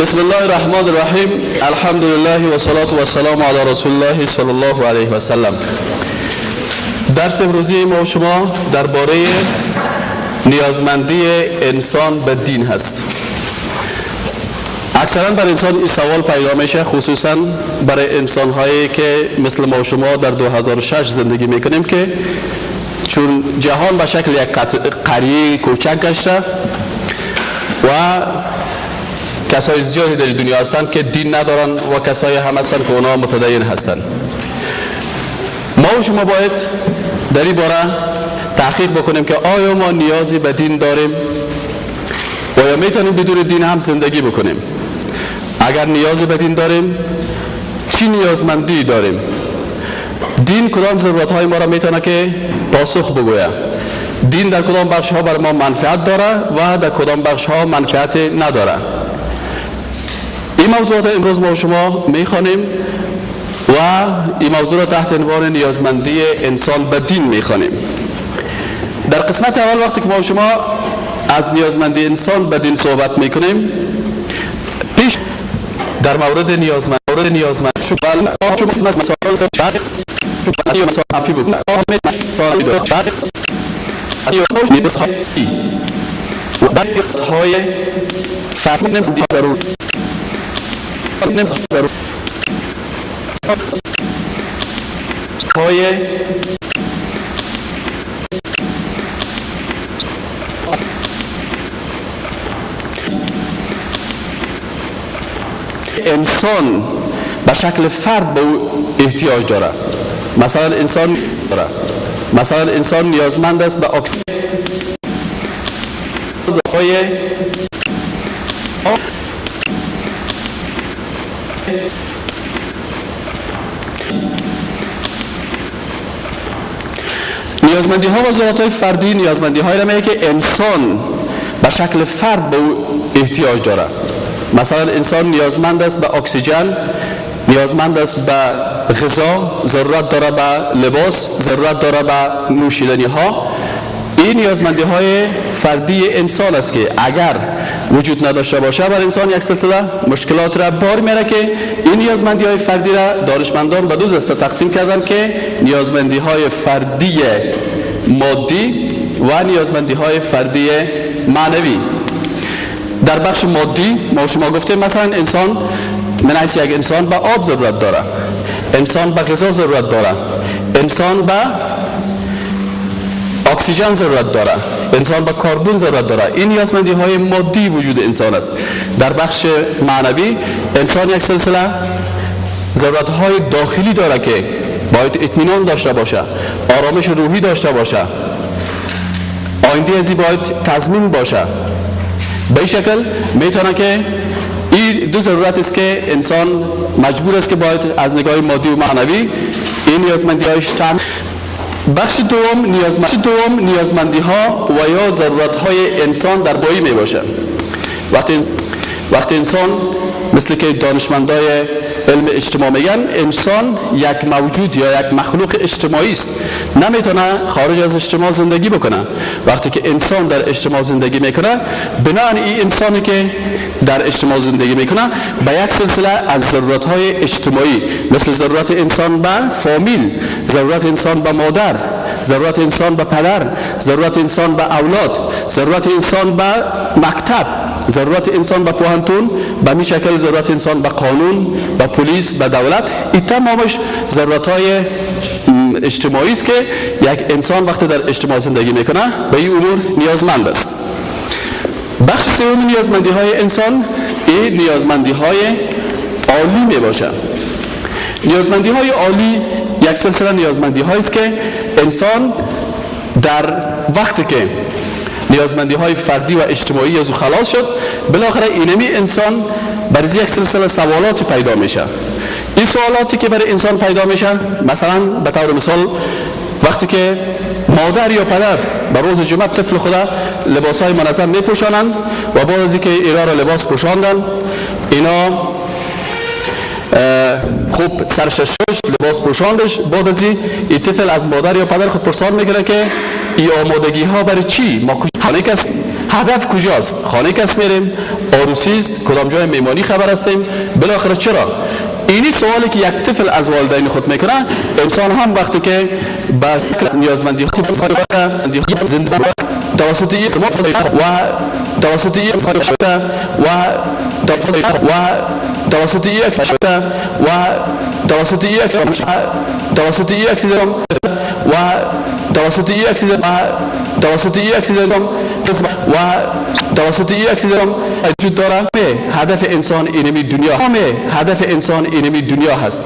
بسم الله الرحمن الرحیم. الحمد لله و صلات و سلام علی رسول الله صلی الله علیه و سلم. درس امروزی ما و شما درباره نیازمندی انسان به دین هست. اکثرا بر انسان این سوال پیدا میشه، خصوصا برای انسان هایی که مثل ما و شما در 2006 زندگی میکنیم که چون جهان به شکل یک قریه کوچک گشته و کسای زیادی در دنیا هستند که دین ندارن و کسای هم هستند که اونا متدین هستند. ما و شما باید در این باره تحقیق بکنیم که آیا ما نیازی به دین داریم و یا میتونیم بدون دین هم زندگی بکنیم. اگر نیازی به دین داریم، چی نیازمندی داریم؟ دین کدام ضرورت های ما را میتونه که پاسخ بگویه؟ دین در کدام بخش ها بر ما منفعت داره و در کدام بخش ها منفعت نداره؟ این موضوعات امروز ما و شما میخوانیم و این موضوع را تحت عنوان نیازمندی انسان به دین میخوانیم. در قسمت اول وقتی که ما و شما از نیازمندی انسان به دین صحبت میکنیم، پیش در مورد نیازمند انسان به شکل فرد به او احتیاج داره. مثلا انسان نیازمند است به نیازمندی ها و ضرورت های فردی نیازمندی هایی را میگه که انسان به شکل فرد به او احتیاج داره. مثلا انسان نیازمند است به اکسیژن، نیازمند است به غذا، ضرورت داره به لباس، ضرورت داره به نوشیدنی ها. این نیازمندی های فردی انسان است که اگر وجود نداشته باشه بر انسان یک سلسله مشکلات را بار میاره که این نیازمندی های فردی را دانشمندان به دو دسته تقسیم کردن که نیازمندی های فردی مادی و نیازمندی های فردی معنوی. در بخش مادی ما شما گفتیم مثلا انسان من حیث یک انسان به آب ضرورت داره، انسان به غذا ضرورت داره، انسان به اکسیژن ضرورت داره، انسان به کربن ضرورت داره. این نیازمندی های مادی وجود انسان است. در بخش معنوی انسان یک سلسله ضرورت های داخلی داره که باید اطمینان داشته باشه، آرامش روحی داشته باشه، آینده ازی باید تضمین باشه. به این شکل میتونه که این دو ضرورت است که انسان مجبور است که باید از نگاه مادی و معنوی این نیازمندی هایش تامین. بخش دوم نیازمندی ها و یا ضرورت های انسان در بایی می باشه. وقتی انسان مثل که دانشمندای علم اجتماع میگن انسان یک موجود یا یک مخلوق اجتماعی است، نمیتونه خارج از اجتماع زندگی بکنه. وقتی که انسان در اجتماع زندگی میکنه، بنابراین این انسانی که در اجتماع زندگی میکنه به یک سلسله از ضرورت های اجتماعی مثل ضرورت انسان به فامیل، ضرورت انسان به مادر، ضرورت انسان به پدر، ضرورت انسان به اولاد، ضرورت انسان به مکتب، ضرورت انسان به پوهنتون، به می شکل ضرورت انسان به قانون، به پلیس، به دولت. این تمامش ضرورت های اجتماعی است که یک انسان وقتی در اجتماع زندگی میکنه به این امور نیازمند است. بخش سوم نیازمندی های انسان این نیازمندی های عالی می باشه. نیازمندی های عالی یک سلسله نیازمندی هایی است که انسان در وقتی که نیازمندی های فردی و اجتماعی از او خلاص شد، بالاخره اینمی انسان برای یک سلسله سوالاتی پیدا میشه. این سوالاتی که برای انسان پیدا میشه، مثلا به طور مثال وقتی که مادر یا پدر به روز جمعه طفل خدا لباس های منظم میپوشانند و بعد از اینکه اینا را لباس پوشاندن، اینا خوب سرشش لباس پوشاندش، بعد از این طفل از مادر یا پدر خود پرسان میکنه که این آمادگی ها برای چی؟ ما خانه کس هدف کجاست؟ خانه کس میریم، عروسی است، کدام جای میمانی خبر هستیم، بالاخره چرا؟ اینی سوالی که یک طفل از والدین خود میکنه، انسان هم وقتی که به نیازمندی خود زنده توسط یک و توسط یک و توسط یک و توسط یک توسط یک و توسط یک توسط یک و توسط یک وجود داره. هدف انسان اینمی دنیا، هدف انسان اینمی دنیا هست.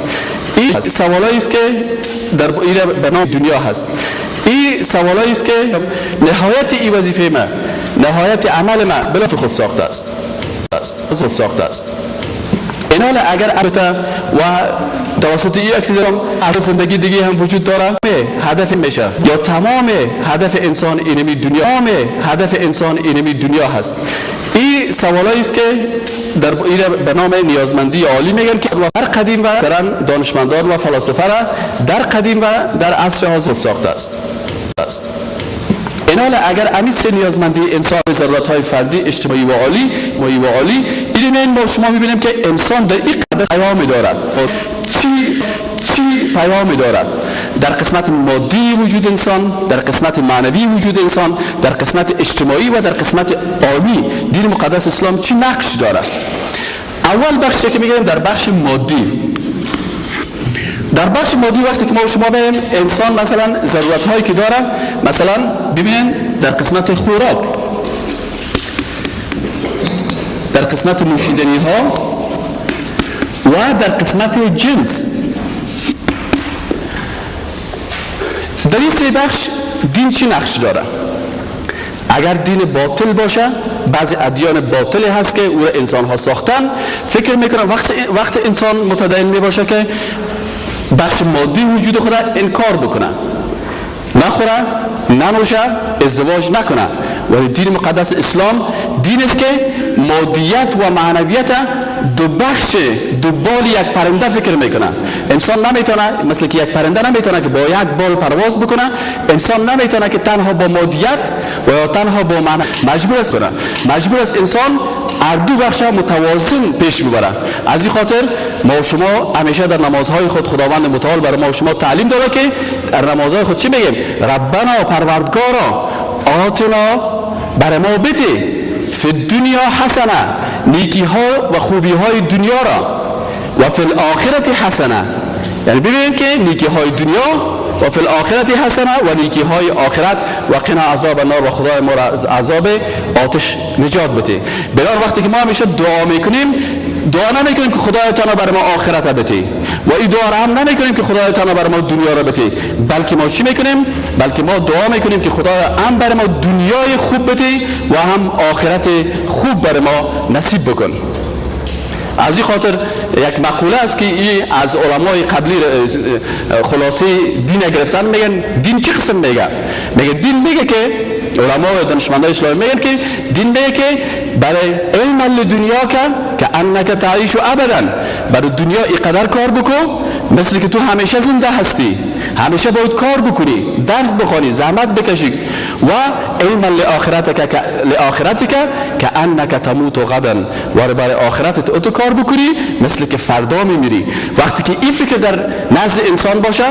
این سوالایی است که در به نام دنیا هست. این سوالایی است که نهایت این وظیفه ما، نهایت عمل ما بلا خود ساخته است. خود ساخته است. این حال اگر البته و توسط یک اکسیدرم زندگی دیگه هم وجود داره، هدف میشه یا تمام هدف انسان اینمی دنیا، هدف انسان اینمی دنیا هست. این سوالایی است که در به نام نیازمندی عالی میگن که در قدیم و در دانشمندان و فلاسفه را در قدیم و در عصر حاضر ساخته است. این حال اگر امی سه نیازمندی انسان ضرورت‌های فردی، اجتماعی و عالی این ما شما می‌بینیم که انسان در این قدر پیامی دارد. چی پیامی دارد؟ در قسمت مادی وجود انسان، در قسمت معنوی وجود انسان، در قسمت اجتماعی و در قسمت عالی دین مقدس اسلام چی نقش دارد؟ اول بخشی که می‌گیم در بخش مادی. در بخش مادی وقتی که ما شما ببینیم انسان مثلا ضرورت هایی که داره، مثلا ببینیم در قسمت خوراک، در قسمت نوشیدنی ها و در قسمت جنس. در این سه بخش دین چی نقش داره؟ اگر دین باطل باشه، بعضی ادیان باطلی هست که او را انسان ها ساختن، فکر میکنن وقت انسان متدین میباشه که بخش مادی وجود خود انکار بکنه، نخوره، ننوشه، ازدواج نکنه. ولی دین مقدس اسلام دین است که مادیت و معنویت دو بخش، دو بال یک پرنده فکر میکنه. انسان نمیتونه مثل که یک پرنده نمیتونه که با یک بال پرواز بکنه. انسان نمیتونه که تنها با مادیت و یا تنها با معنی مجبور است کنه. مجبور است انسان هر دو بخش متوازن پیش میبره. از این خاطر ما شما همیشه در نمازهای خود خداوند متعال برای ما شما تعلیم داده که در نمازهای خود چی بگیم؟ ربنا پروردگارا آتنا برای ما بده فی الدنیا حسنه، نیکی ها و خوبی های دنیا را، و فی الاخرت حسنه، یعنی ببینید که نیکی های دنیا و فی الاخرت حسنه و نیکی های آخرت و قنا عذاب النار، و خدای ما را از عذاب آتش نجات بده. بنابراین وقتی که ما همیشه دعا میکنیم، دعا نمیکنیم که خدایتان برای ما آخرت بده و این دعا را هم نمیکنیم که خدایتان برای ما دنیا را بده، بلکه ما چی میکنیم؟ بلکه ما دعا میکنیم که خدا هم برای ما دنیای خوب بده و هم آخرت خوب برای ما نصیب بکن. از این خاطر یک مقوله است که این از علمای قبلی خلاصه دین گرفتن. میگن دین چه قسم میگه؟ میگه دین میگه که علما و دانشمندان اسلامی میگن که دین میگه که برای علم دنیا که انک تعیش ابدا، برای دنیا اینقدر کار بکن مثل که تو همیشه زنده هستی، همیشه باید کار بکنی، درس بخونی، زحمت بکشی، و علم لآخرتک که انک تموت غدا، و برای آخرتت تو کار بکنی مثل که فردا میمیری. وقتی که این فکر در نزد انسان باشه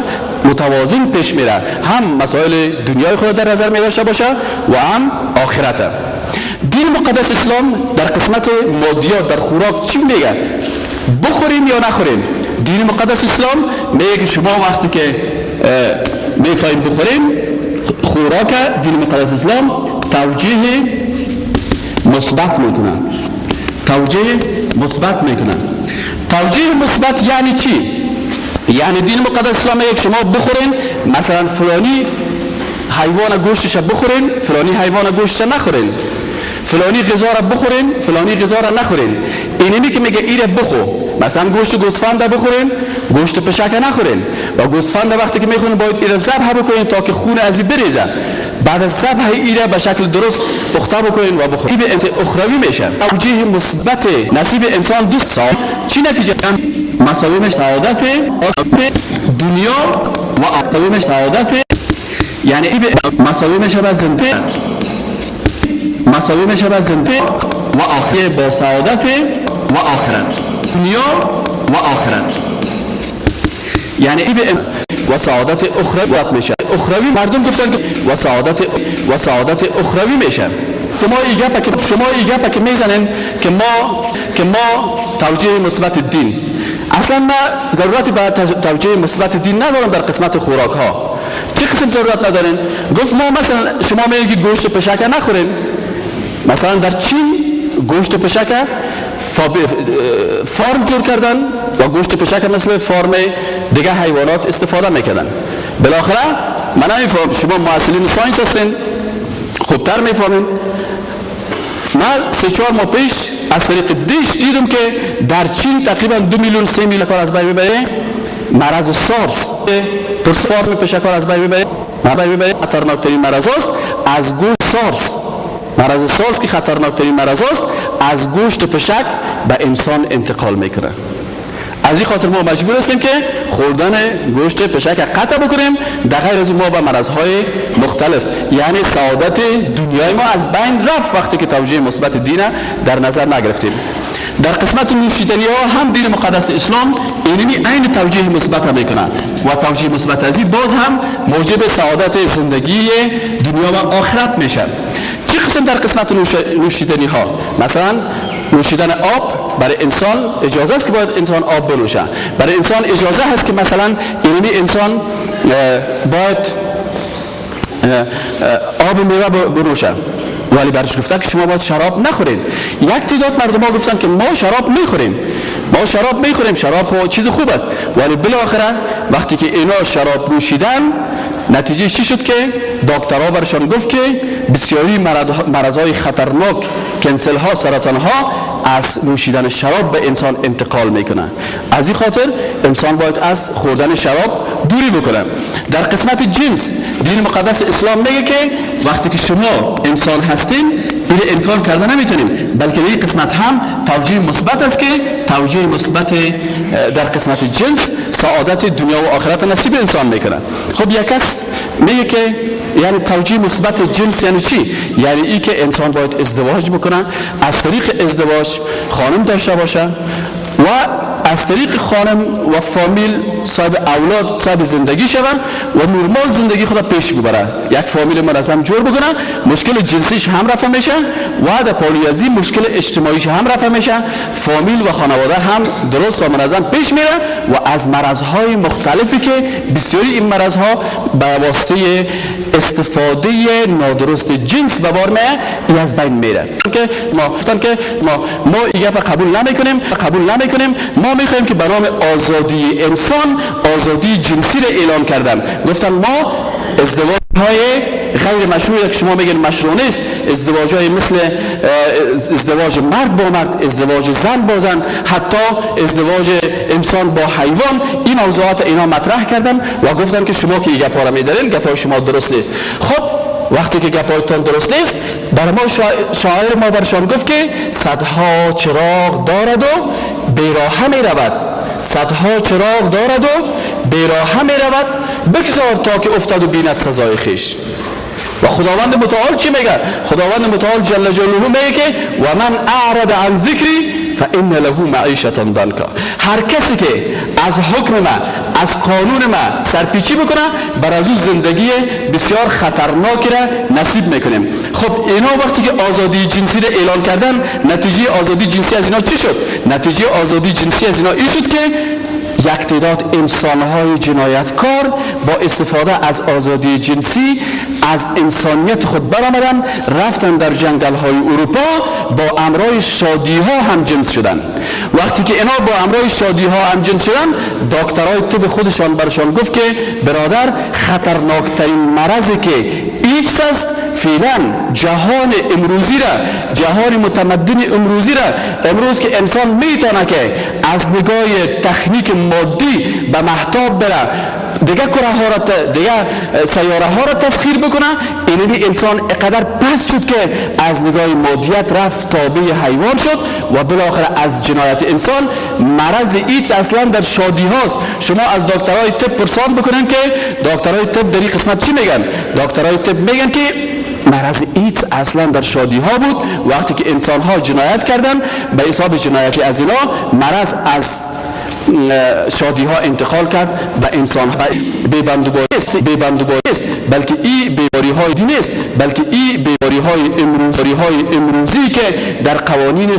متوازن پیش میره، هم مسائل دنیای خود در نظر میداشته باشه و هم آخرت. دین مقدس اسلام در قسمت مادیات در خوراک چی میگه؟ بخوریم یا نخوریم؟ دین مقدس اسلام میگه که شما وقتی که میخوایم بخوریم خوراک، دین مقدس اسلام توجیه مثبت میکنه. توجیه مثبت میکنه. توجیه مثبت یعنی چی؟ یعنی دین مقدس اسلام میگه شما بخورین، مثلا فلانی حیوان گوشتش بخورین، فلانی حیوان گوشتش نخورین، فلانی غذا را بخورین، فلانی غذا را نخورین. اینمی که میگه ایره بخور، مثلا گوشت گوسفند بخورین، گوشت پشک نخورین، و گوسفند وقتی که میخورین باید ایره ذبح بکنین تا که خون از این بریزه. بعد از ذبح ایره به شکل درست پخته بکنین و بخورین. این اخروی میشه. توجیه مثبت نصیب انسان دوست چی نتیجه؟ مساویمش سعادت دنیا و مساویمش سعادت، یعنی مساویمش به زندگی. مساوی میشه با زندگی و آخرت، با سعادت و آخرت، دنیا و آخرت. یعنی و سعادت اخروی میشه. اخروی مردم گفتن که و سعادت اخروی میشه. شما ایگه که میزنن که ما توجیه مثبت دین، اصلا ما ضرورتی به توجیه مثبت دین ندارم. در قسمت خوراک ها چه قسم ضرورت ندارن؟ گفت ما مثلا شما میگید گوشت پشکه نخورین، مثلا در چین گوشت پشکه فارم جور کردن و گوشت پشک مثل فارم دیگه حیوانات استفاده میکردن. بالاخره من نمیفهم، شما معلم ساینس هستین خوبتر میفهمین. من 3-4 ماه پیش از طریق دیش دیدم که در چین تقریبا 2 میلیون 3 میلیون کار از بین میبره مرض سارس، فارم پشک از بین میبره. خطرناکترین مرض است از گوشت سارس. مرض سارس که خطرناکترین مرض است از گوشت پشک به انسان انتقال میکنه. از این خاطر ما مجبور هستیم که خوردن گوشت پشک قطع بکنیم، در غیر از ما به مرضهای مختلف، یعنی سعادت دنیای ما از بین رفت وقتی که توجیه مثبت دین در نظر نگرفتیم. در قسمت نوشیدنی ها هم دین مقدس اسلام اینمی عین توجیه مثبت میکنه و توجیه مثبت ازی باز هم موجب سعادت زندگی دنیا و آخرت میشه. چه قسم در قسمت نوشیدنی ها؟ مثلا نوشیدن آب برای انسان اجازه است که باید انسان آب بنوشه. برای انسان اجازه هست که مثلا اینمی انسان باید آب میوه بنوشه، ولی برش گفتن که شما باید شراب نخورید. یک تعداد مردم ها گفتن که ما شراب میخوریم، شراب خود چیز خوب است، ولی بالاخره وقتی که اینا شراب نوشیدن نتیجه چی شد که دکترها برشان گفت که بسیاری مرضای خطرناک، کنسل ها، سرطان ها از نوشیدن شراب به انسان انتقال میکنه. از این خاطر انسان باید از خوردن شراب دوری بکنه. در قسمت جنس دین مقدس اسلام میگه که وقتی که شما انسان هستین این انکار کرده نمیتونیم، بلکه این قسمت هم توجیه مثبت است که توجیه مثبت در قسمت جنس سعادت دنیا و آخرت نصیب انسان میکنه. خب یک کس میگه که یعنی توجیه مثبت جنس یعنی چی؟ یعنی ای که انسان باید ازدواج بکنه، از طریق ازدواج خانم داشته باشه و از طریق خانم و فامیل صاحب اولاد، صاحب زندگی شوه و نرمال زندگی خود پیش ببره، یک فامیل منظم جور بکنه، مشکل جنسیش هم رفع میشه و در پالیازی مشکل اجتماعیش هم رفع میشه، فامیل و خانواده هم درست و منظم پیش میره و از مرضهای مختلفی که بسیاری این مرضها به واسطه استفاده نادرست جنس به بار میاد از بین میره. که ما ایگه قبول نمیکنیم، ما میخوایم که به نام آزادی انسان آزادی جنسی را اعلان کردن. گفتن ما ازدواج های غیر مشروع که شما میگن مشروع نیست، ازدواج های مثل ازدواج مرد با مرد، ازدواج زن با زن، حتی ازدواج انسان با حیوان، این موضوعات اینا مطرح کردن و گفتن که شما که این گپا را میذارین گپای شما درست نیست. خب وقتی که گپایتان درست نیست، برای ما شاعر ما برشان گفت که صدها چراغ دارد و بیراه می رود، صدها چراغ دارد و بیراه می رود، بگذار تا که افتاد و بیند سزای خیش. و خداوند متعال چی میگه؟ خداوند متعال جل جلاله میگه که و من اعرض عن ذکری فان له معیشة ضنکا. هر کسی که از حکم ما، از قانون ما سرپیچی بکنه، بر از او زندگی بسیار خطرناکی را نصیب میکنیم. خب اینا وقتی که آزادی جنسی را اعلان کردن، نتیجه آزادی جنسی از اینا چی شد؟ نتیجه آزادی جنسی از اینا این شد که یک تعداد انسان‌های جنایتکار با استفاده از آزادی جنسی از انسانیت خود برآمدن، رفتن در جنگل‌های اروپا با امرای شادی‌ها هم جنس شدن. وقتی که اینا با امرای شادی‌ها هم جنس شدن، دکترای طب خودشان برشان گفت که برادر خطرناکترین مرضی که ایدز است فعلا جهان امروزی را، جهان متمدن امروزی را، امروز که انسان میتونه که از نگاه تکنیک مادی به مهتاب بره، دیگه کره ها را دیگه سیاره ها را تسخیر بکنه، اینمی انسان اقدر پس شد که از نگاه مادیت رفت تابع حیوان شد و بالاخره از جنایت انسان. مرض ایدز اصلا در شادی هاست. شما از دکترای طب پرسان بکنن که دکترای طب در این قسمت چی میگن؟ دکترای طب میگن که مرض ایدز اصلا در شادی ها بود. وقتی که انسان ها جنایت کردن به حساب جنایتی از اینا مرض از شادی ها انتقال کرد به انسان ها. بیبندگاری است بلکه این بیماری های دین است، بلکه این بیماری های امروزی که در قوانین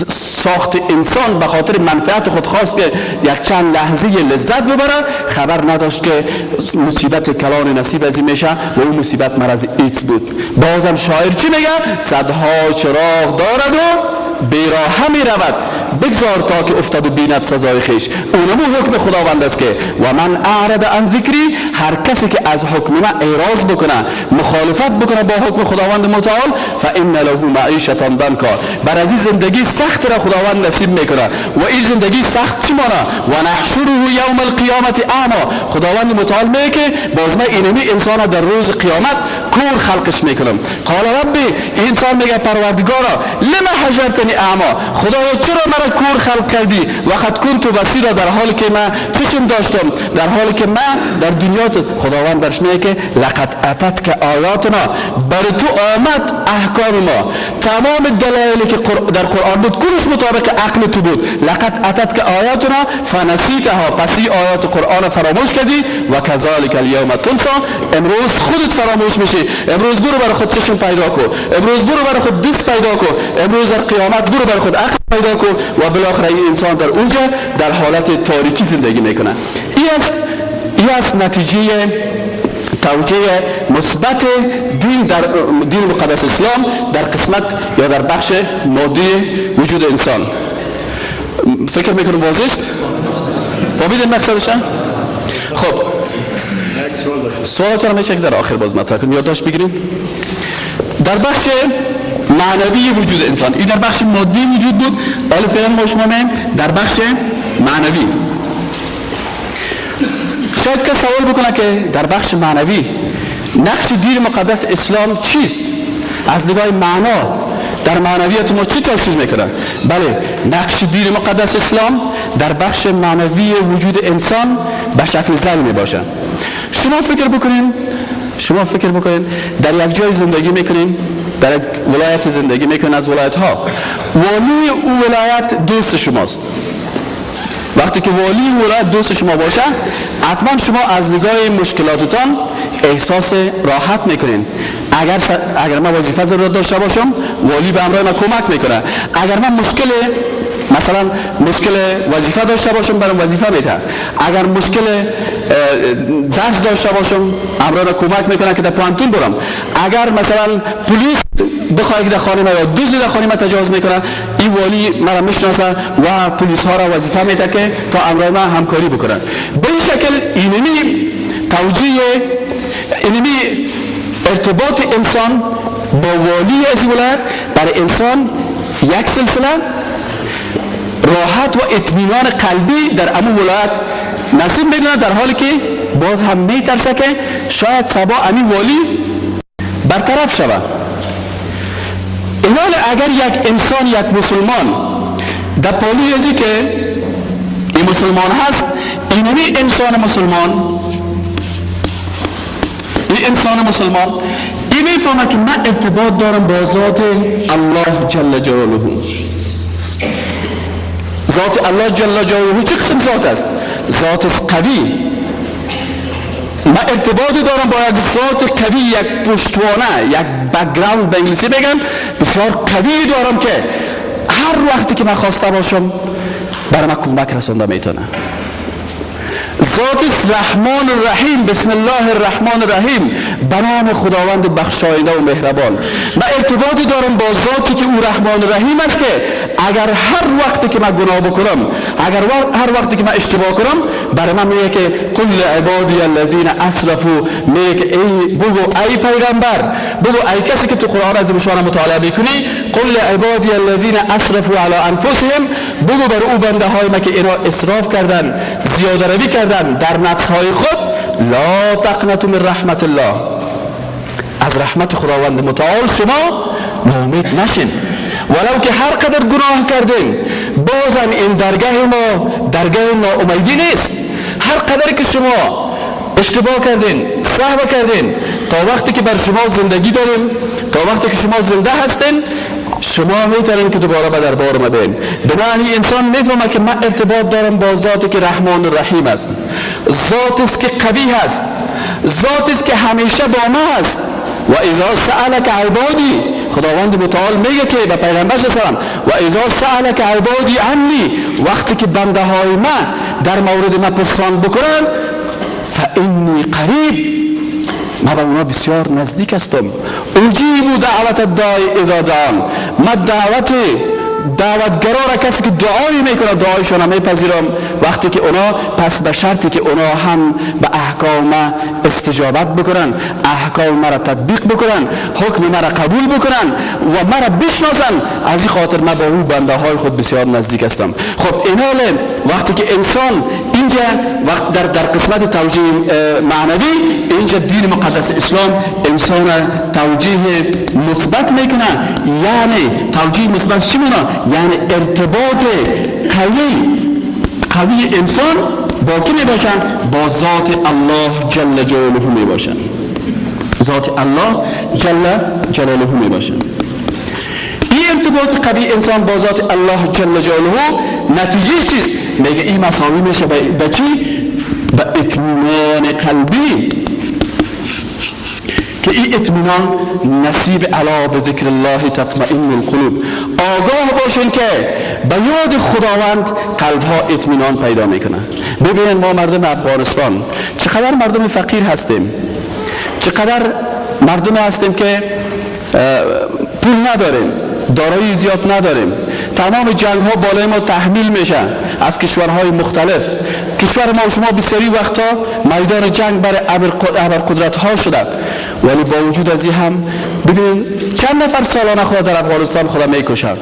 ساخت انسان به خاطر منفعت خود خواست که یک چند لحظه لذت ببره، خبر نداشت که مصیبت کلان نصیب از این میشه و اون مصیبت مرض ایدز بود. بازم شاعر چی میگه؟ صدها چراغ دارد و بیراه می رود، بگذار تا که افتاد و بیند سزای خیش. اونمو حکم خداوند است که و من اعرض عن ذکری، هر کسی که از حکم من اعراض بکنه، مخالفت بکنه با حکم خداوند متعال، فان له معیشة ضنکا، بر از این زندگی سخت را خداوند نصیب میکنه. و این زندگی سخت چی مانه؟ و نحشره یوم القیامت اعما، خداوند متعال میگه که باز من اینمی انسان در روز قیامت کور خلقش میکنم. قال ربی، انسان میگه پروردگارا لما حجرتنی اعما، خدایا چرا مرا کور خلق کردی؟ وقت کنت بصیرا، در حالی که من چشم داشتم، در حالی که من در دنیا. خداوند برش میگه که لقد اتت که آیاتنا، بر تو آمد احکام ما، تمام دلایلی که در قرآن بود کلش مطابق عقل تو بود. لقد اتت که آیاتنا فنسیتها، پس این آیات قرآن فراموش کردی. و کذالک الیوم تنسا، امروز خودت فراموش میشی. امروز برو برای خود چشم پیدا کن، امروز برو برای خود دست پیدا کن، امروز در قیامت برو برای خود عقل پیدا کن و بالاخره این انسان در اونجا در حالت تاریکی زندگی میکنه. این است نتیجه توجیه مثبت دین در دین مقدس اسلام در قسمت یا در بخش مادی وجود انسان. فکر میکنم واضح است؟ فهمیدین مقصدش؟ خب سوالات رو میشه که در آخر باز مطرح کنیم، یادداشت بگیریم. در بخش معنوی وجود انسان، این در بخش مادی وجود بود، حالا فعلا ما شما در بخش معنوی. شاید که سوال بکنه که در بخش معنوی نقش دین مقدس اسلام چیست؟ از نگاه معنا در معنویت ما چی تاثیر میکنه؟ بله، نقش دین مقدس اسلام در بخش معنوی وجود انسان به شکل زن میباشه. شما فکر بکنین در یک جای زندگی میکنین، در یک ولایت زندگی میکنین از ولایت ها، والی او ولایت دوست شماست. وقتی که والی ولایت دوست شما باشه، حتما شما از نگاه مشکلاتتان احساس راحت میکنین. اگر من وظیفه ضرورت داشته باشم، والی به امرای من کمک میکنه. اگر من مشکل وظیفه داشته باشم، برام وظیفه میده. اگر مشکل درس داشته باشم، امرای من کمک میکنه که در پانتون برم. اگر مثلا پلیس بخواد که در خانه ما یا دزدی در خانه ما تجاوز میکنه، این والی مرا میشناسه و پلیس ها را وظیفه میده که تا امرای ما همکاری بکنن. به این شکل اینمی توجیه، اینمی ارتباط انسان با والی از ولایت برای انسان یک سلسله راحت و اطمینان قلبی در امون ولایت نصیب میدونه، در حالی که باز هم میترسه که شاید سبا امین والی برطرف شود. اینال اگر یک انسان، یک مسلمان در پالوی ازی که این مسلمان هست، اینمی انسان مسلمان این میفهمه که من ارتباط دارم با ذات الله جل جلاله. ذات الله جل جلاله چه قسم ذات است؟ ذات قوی. من ارتباط دارم با یک ذات قوی، یک پشتوانه، یک بک‌گراند به انگلیسی بگم بسیار قوی دارم که هر وقتی که من خواسته باشم برای من کمک رسونده میتونه. ذات رحمان الرحیم، بسم الله الرحمن الرحیم، به نام خداوند بخشاینده و مهربان. من ارتباطی دارم با ذاتی که او رحمان الرحیم است که اگر هر وقتی که من گناه بکنم، اگر هر وقتی که من اشتباه کنم، برای من میگه که قل عبادی الذین اسرفوا، میگه که ای پیغمبر، بگو ای کسی که تو قرآن عظیم الشان مطالعه میکنی، قل عبادی الذین اسرفوا علی انفسهم، بگو بر او بنده های ما که اینا اسراف کردن، زیاده روی کردن در نفس های خود، لا تقنطوا من رحمت الله، از رحمت خداوند متعال شما ناامید نشین. ولو که هر قدر گناه کردین، بازم این درگاه ما درگاه ناامیدی نیست. هر قدر که شما اشتباه کردین، سهو کردین، تا وقتی که بر شما زندگی داریم، تا وقتی که شما زنده هستین، شما میتونین که دوباره به دربار ما بین. بنابراین انسان میفهمه که من ارتباط دارم با ذاتی که رحمان و رحیم است، ذاتی است که قوی هست، ذاتی است که همیشه با ما است. و اذا سألك عبادی، خداوند متعال میگه که به پیغمبرش سلام، و اذا سألك عبادی عنی، وقتی که بنده های من در مورد من پرسان بکنن، فانی قریب، من به اونا بسیار نزدیک هستم. اجیب دعوت الداعی اذا دعان، من دعوتگرا را کسی که دعایی میکنه دعایشون میپذیرم وقتی که اونا، پس به شرطی که اونا هم به احکام استجابت بکنن، احکام مرا تطبیق بکنن، حکم مرا قبول بکنن و مرا بشناسن. از این خاطر من با اون بنده های خود بسیار نزدیک هستم. خب ایناله وقتی که انسان اینجا وقت در قسمت توجیه معنوی، اینجا دین مقدس اسلام انسان توجیه مثبت میکنه. یعنی توجیه مثبت چی میکنه؟ یعنی ارتباط قوی انسان با کی میباشن؟ با ذات الله جل جلاله میباشن. ذات الله جل جلاله میباشن. این ارتباط قوی انسان با ذات الله جل جلاله نتیجه چیست؟ میگه این مساوی میشه به چی؟ به اطمینان قلبی، که این اطمینان نصیب علا به ذکر الله تطمئن القلوب. آگاه باشین که به یاد خداوند قلب ها اطمینان پیدا میکنه. ببینید ما مردم افغانستان چقدر مردم فقیر هستیم، چقدر مردم هستیم که پول نداریم، دارایی زیاد نداریم. تمام جنگ ها بالای ما تحمیل میشه از کشورهای مختلف. کشور ما و شما بسیاری وقتا میدان جنگ برای ابرقدرت ها شده، ولی با وجود از این هم ببین چند نفر سالانه خود در افغانستان خود میکشن.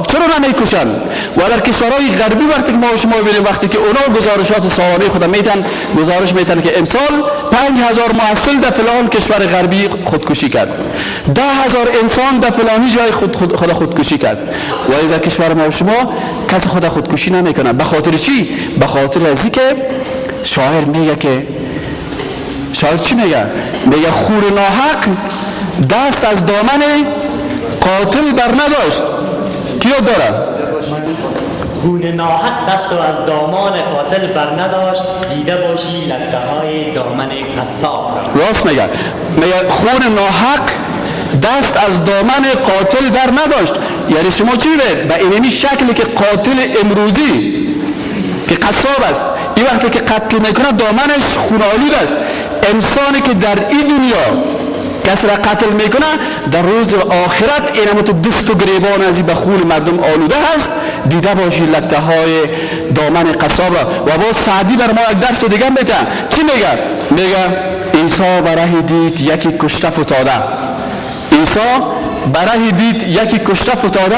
چرا نمیکشن؟ و در کشورهای غربی وقتی که ما و شما ببینیم، وقتی که اونا گزارشات سالانه خود میتن گزارش میتن که امسال 5000 محصل در فلان کشور غربی خودکشی کرد، 10,000 انسان در فلانی جای خودکشی کرد. ولی در کشور ما و شما کسی خود خودکشی نمیکنه. به خاطر چی؟ به خاطر از اینکه شاعر میگه که، شاعر چی میگه؟ میگه خور ناحق دست از دامن قاتل بر نداشت. کیو داره؟ خون ناحق دست از دامان قاتل بر نداشت، دیده باشی لکه های دامن قصاب. راست میگه خون ناحق دست از دامن قاتل بر نداشت. یعنی شما چی بید؟ به اینمی شکلی که قاتل امروزی که قصاب است، این وقتی که قتل میکنه دامنش خونالود است. انسانی که در این دنیا کسی را قتل میکنه، در روز آخرت اینمت دست و گریبان ازی به خون مردم آلوده هست. دیده باشی لکه های دامن قصاب را. و با سعدی بر ما یک درس دیگه میده. چی میگه؟ میگه عیسی برای دید یکی کشته فتاده. عیسی برای دید یکی کشته فتاده،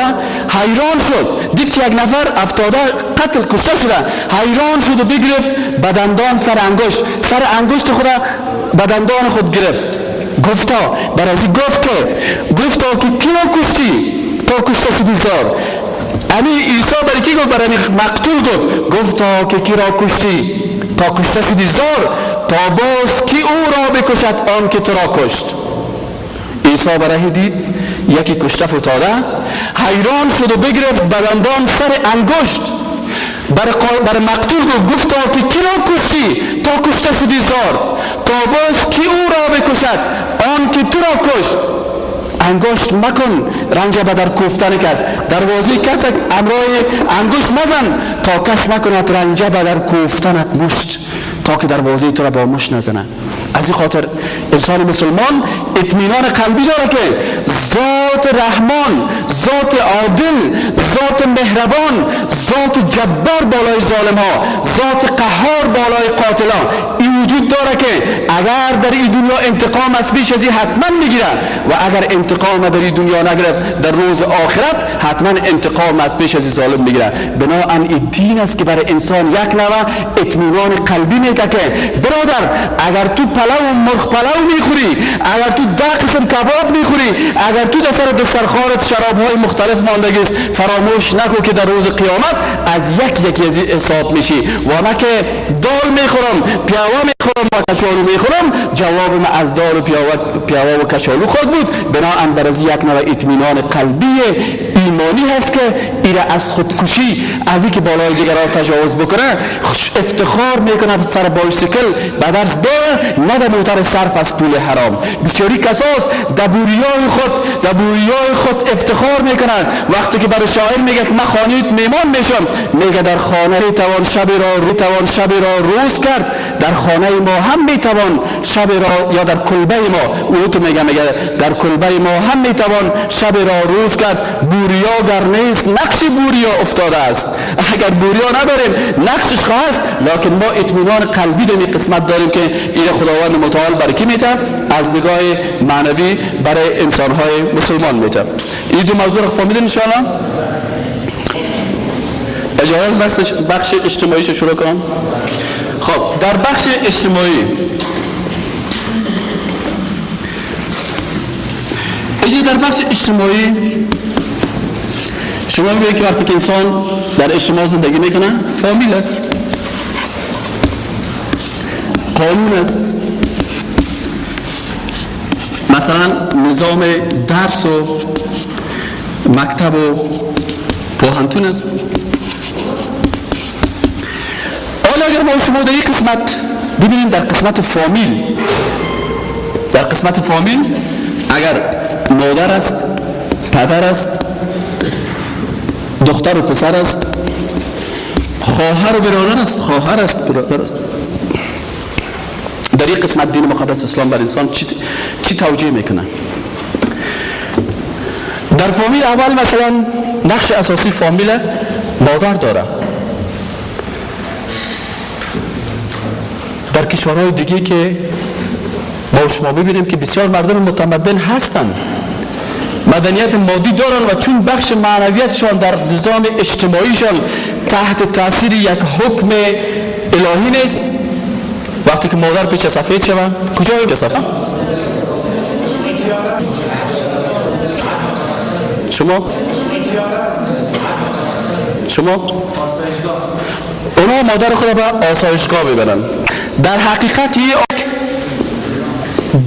حیران شد. دید که یک نفر افتاده قتل کشته شده، حیران شد و بگرفت بدندان سر انگشت خود به دندان خود گرفت. گفتا برای گفتا که کی را کشتی تا کشته شدی زار؟ امی عیسی برای کی گفت؟ برای مقتول گفتا که کی را کشتی تا کشته شدی زار، تا باز کی او را بکشد آن که تو را کشت. عیسی برای دید یکی کشته فتاده، حیران شد و بگرفت بدندان سر انگشت. بر مقتول گفتا که کی را کشتی تا کشته شدی زار، تا باز کی او را بکشد آن که تو را کشت. انگشت مکن رنج بدر کوفتن کس، دروازه کس امرای انگشت مزن تا کس نکند رنج بدر کوفتنت مشت، تا که دروازه تو را با مشت نزنه. از این خاطر انسان مسلمان اطمینان قلبی داره که ذات رحمان، ذات عادل، ذات مهربان، ذات جبار بالای ظالم ها، ذات قهار بالای قاتلان این وجود داره که اگر در این دنیا انتقام از پیش از این حتما میگیره، و اگر انتقام در این دنیا نگرفت در روز آخرت حتما انتقام از پیش از این ظالم میگیره. بنابراین این دین است که برای انسان یک نوع اطمینان قلبی میده که برادر اگر تو پلو مرغ پلو میخوری، اگر تو 10 قسم کباب میخوری، اگر تو در سر دسترخوانت شرابهای مختلف ماندگیست، فراموش نکن که در روز قیامت از یکی از این حساب میشی. و ما که دال میخورم، پیاوه خورم و کچالو میخورم، جوابم از دار و پیاوه و کچالو خود بود. بناهن در از یک نوع اطمینان قلبی ایمانی هست که ایره از خودکشی، از اینکه بالای دیگران تجاوز بکنه افتخار میکنه سر بایسیکل به درس بره، نه در موتر صرف از پول حرام. بسیاری کساس در بوریای خود افتخار میکنن. وقتی که برای شاعر میگه که من خانه‌ت میمان میشم، میگه در خانه توان شب را روز کرد، در خانه ما هم میتوان شب را، یا در کلبه ما، او تو میگه در کلبه ما هم میتوان شب را روز کرد. بوریا گر نیست نقش بوریا افتاده است. اگر بوریا نداریم نقشش خواست، لکن ما اطمینان قلبی در این قسمت داریم که این خداوند متعال برای کی میته؟ از نگاه معنوی برای انسانهای مسلمان میته. این دو موضوع رو فهمیدین ان شاء الله؟ اجازه بخش اجتماعیش شروع کنم. خب در بخش اجتماعی در بخش اجتماعی شما میگوید که وقتی که انسان در اجتماع زندگی میکنه، فامیل است، قانون است، مثلا نظام درس و مکتب و پوهنتون است. حالا اگر ما شما در این قسمت ببینیم، در قسمت فامیل اگر مادر است، پدر است، دختر و پسر است، خواهر و برادر است، در این قسمت دین مقدس اسلام بر انسان چی توجیه میکنه؟ در فامیل اول مثلا نقش اساسی فامیل مادر داره. در کشورهای دیگه که با شما ببینیم که بسیار مردم متمدن هستند، مدنیت مادی دارن و چون بخش معنویتشان در نظام اجتماعیشان تحت تاثیر یک حکم الهی نیست، وقتی که مادر پیش سفید شود، کجا پیش سفید؟ شما اونا مادر خود به آسایشگاه ببرن. در حقیقت یک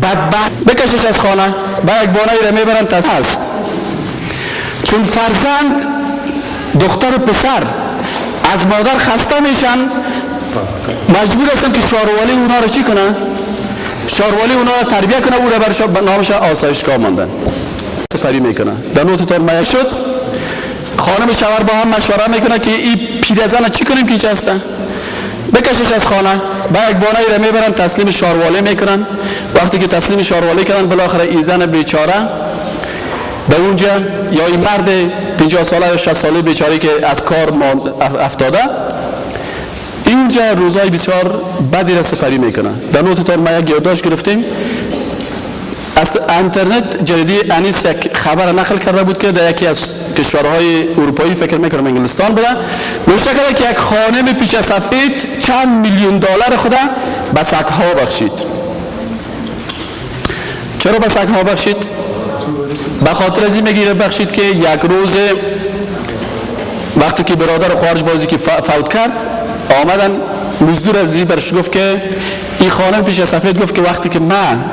بدبخت بکشش از خانه با یک بانایی را میبرن تا هست، چون فرزند دختر و پسر از مادر خسته میشن، مجبور هستن که شاروالی اونا را چی کنن؟ شاروالی اونا را تربیه کنه، او را برش نامش آسایشگاه ماندن. سپری میکنه. در نوتتان مایه شد، خانم شوهر با هم مشوره میکنه که این پیرزن چی کنیم که چه هستن؟ بکشش از خانه، با یک بانایی را میبرن تسلیم شاروالی میکنن. وقتی که تسلیم شاروالی کردن، بالاخره این زن بیچاره به اونجا، یا این مرد 50 ساله یا 60 ساله بیچاره که از کار افتاده، اینجا روزای بسیار بدی را سپری میکنه. در نوتتان ما یک یادداشت گرفتیم از اینترنت. جریده انیس یک خبر نقل کرده بود که در یکی از کشورهای اروپایی، فکر میکنم انگلستان بوده، نوشته کرده که یک خانم پیش سفید چند میلیون دلار خود به سگ‌ها بخشید. چرا به سگ‌ها بخشید؟ به خاطر از این میگیره بخشید که یک روز وقتی که برادر و خواهرش بازی که فوت کرد، آمدن مزدور از این برش گفت که این خانم پیش سفید گفت که وقتی که من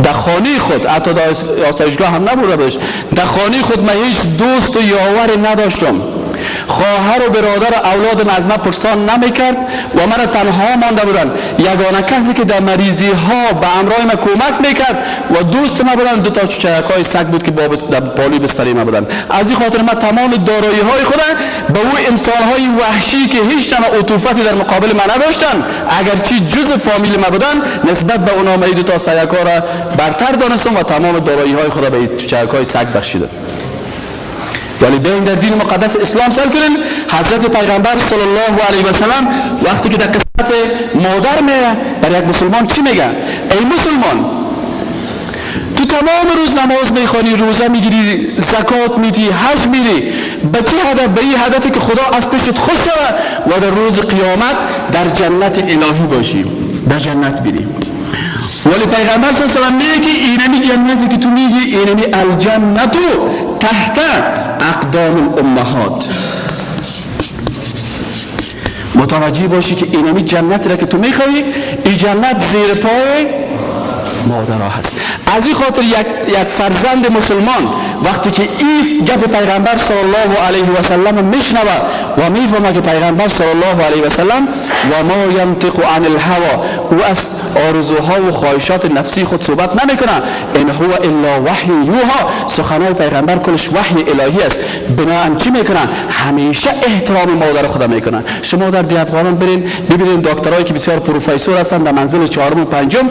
در خانه خود، حتی در آسایشگاه هم نبوده باش، در خانه خود من هیچ دوست و یاور نداشتم، خواهر و برادر و اولادم از من پرسان نمیکرد و من تنها مانده بودن. یگانه کسی که در مریضی ها به امرای من کمک میکرد و دوست من بودن دو تا چچکای سگ بود که در پالی بستری من بودن. از این خاطر من تمام دارایی های خودم به اون انسان های وحشی که هیچ نوع عطوفتی در مقابل من نداشتن، اگرچه جزء فامیل من بودن، نسبت به اونا من دو تا سگا را برتر دانستم و تمام دارایی های خود به چچکای سگ بخشیدم. ولی بیاین در دین مقدس اسلام سر کنیم. حضرت پیغمبر صلی الله علیه و سلم وقتی که در قسمت مادر میگه برای یک مسلمان چی میگه؟ ای مسلمان، تو تمام روز نماز میخوانی، روزه میگیری، زکات میدی، حج میری، به چه هدف؟ به این هدفی که خدا از پیشت خوش شود و در روز قیامت در جنت الهی باشی، در جنت بری. ولی پیغمبر صلی الله علیه و سلم میگه که اینمی جنتی که تو میگی، اینمی الجنت تحت اقدام الامهات. متوجه باشی که اینمی جنتی را که تو میخوایی، این جنت زیر پای مادرها هست. از این خاطر یک فرزند مسلمان وقتی که این گپ پیغمبر صلی الله علیه و سلم میشنوه و میفهمه که پیغمبر صلی الله علیه و سلم و ما ینطق عن الهوا، او از آرزوها و خواهشات نفسی خود صحبت نمیکنه، ان هو الا وحی یوحى، سخنهای پیغمبر کلش وحی الهی است. بنابراین چی میکنن؟ همیشه احترام مادر خدا میکنن. شما در دی افغانان برین ببینید دکترایی که بسیار پروفسور هستند در منزل چهارم و پنجم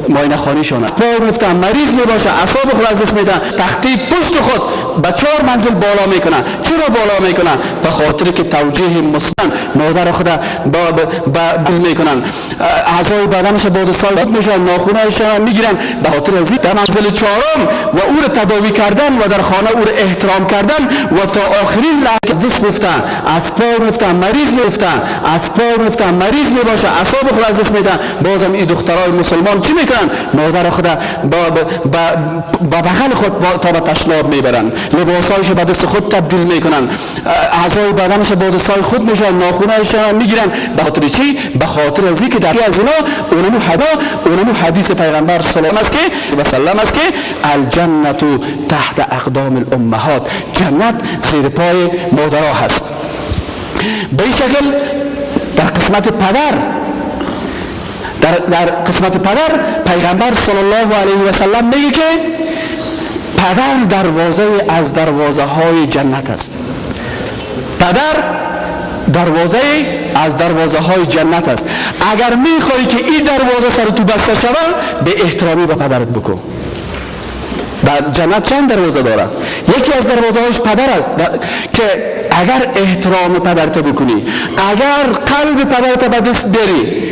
معاینه خانه‌شان است، پا میفتن، مریض میباشه، اعصاب خود از دست میدن، تخته پشت خود به 4 منزل بالا میکنن. چرا بالا میکنن؟ به خاطر که توجیه مثلا مادر خود با میکنن، اعضای بدنش بعد سال میشن، ناخونهاش میگیرن. به خاطر از در منزل چهارم و او را تداوی کردن و در خانه او را احترام کردن و تا آخرین لحظه از دست میفتن، از پا میفتن، مریض میفتن، از پا میفتن، مریض میباشه، اعصاب خود از دست میدن. بازم این دخترای مسلمان چی میکنن؟ مادر خود با بغل خود تا به تشناب میبرن، لباسایش به دست خود تبدیل میکنن، اعضای بدنش با دستای خود میشن، ناخونهایش میگیرن. به خاطر چی؟ به خاطر از اینکه در از اینا اونمو حدیث پیغمبر صلی الله علیه و سلم است که الجنت تحت اقدام الامهات، جنت زیر پای مادرها هست. به این شکل در قسمت پدر در قسمت پدر پیغمبر صلی الله علیه و سلم میگه که پدر دروازه از دروازه های جنت است. پدر دروازه از دروازه های جنت است. اگر میخوای که این دروازه سر تو بسته شود، به احترامی به پدرت بکن. در جنت چند دروازه داره؟ یکی از دروازه هاش پدر است که اگر احترام پدرت بکنی، اگر قلب پدرت به دست بری،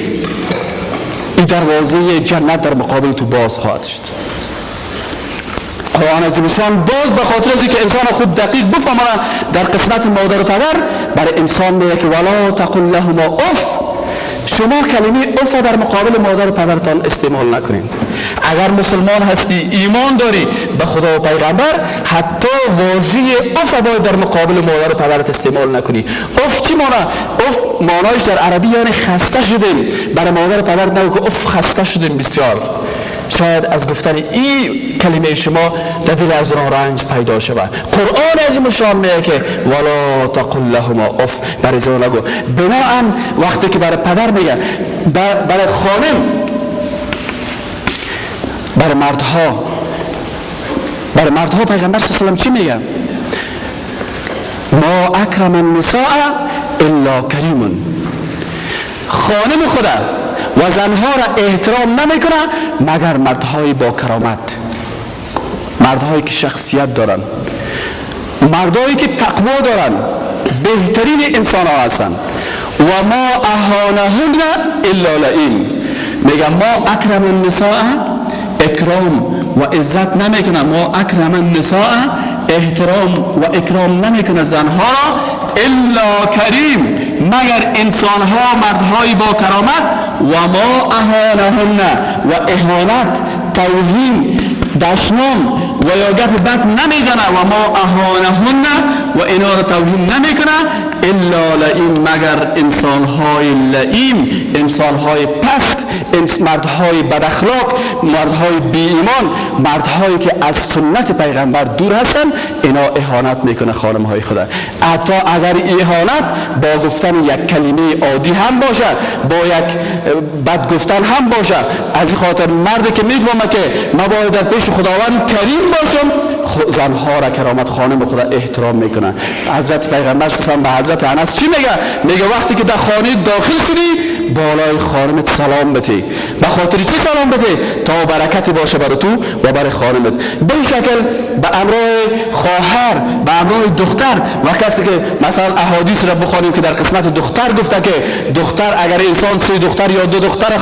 این دروازه جنت در مقابل تو باز خواهد شد. قرآن عظیمشان باز به خاطر از اینکه انسان خود دقیق بفهمه در قسمت مادر و پدر برای انسان میگه که ولا تقل لهما اف، شما کلمه اف در مقابل مادر و پدرتان استعمال نکنین. اگر مسلمان هستی، ایمان داری به خدا و پیغمبر، حتی واژه اف باید در مقابل مادر و پدرت استعمال نکنی. اف چی معنی؟ اف معنایش در عربی یعنی خسته شدیم. برای مادر و پدر نگو که اف خسته شدیم بسیار. شاید از گفتن این کلمه شما در دل از اون رنج پیدا شود. قرآن عظیم شان میگه که ولا تقل لهما اف، برای زن نگو. بناهن وقتی که برای پدر میگه، برای خانم، برای مردها پیغمبر صلی الله علیه و چی میگه؟ ما اکرم النساء الا کریم. خانم خدا و زنها را احترام نمیکنه مگر مردهای با کرامت، مردهایی که شخصیت دارن، مردهایی که تقوا دارن، بهترین انسان ها هستن. و ما اهانهن الا لئیم، میگه ما اکرم النساء، اکرام و عزت نمیکنه، ما اکرم النساء، احترام و اکرام نمیکنه زنها را، الا کریم، مگر انسانها مردهای با کرامت. و ما اهانهن، و اهانت، توهین، دشنام و یا گپ بد نمیزنه. و ما اهانهن، و اینا را توهین نمیکنه الا لئیم، مگر انسانهای لئیم، انسانهای پست، مردهای بد اخلاق، مردهای بی ایمان، مردهایی که از سنت پیغمبر دور هستن، اینا اهانت میکنه خانمهای خدا. حتی اگر اهانت با گفتن یک کلمه عادی هم باشه، با یک بد گفتن هم باشه، از این خاطر مردی که میفهمه که ما باید در پیش خداوند کریم باشم، زنها را کرامت خانم خدا احترام میکنه. حضرت پیغمبر صلی الله علیه و به حضرت انس چی میگه؟ میگه وقتی که در خانه داخل شدی، بالای خانمت سلام بده. به خاطر چی سلام بده؟ تا برکتی باشه برای تو و برای خانمت. به این شکل به امرای خواهر، به امرای دختر، و کسی که مثلا احادیث را بخوانیم که در قسمت دختر گفته که دختر اگر انسان 3 دختر یا 2 دختر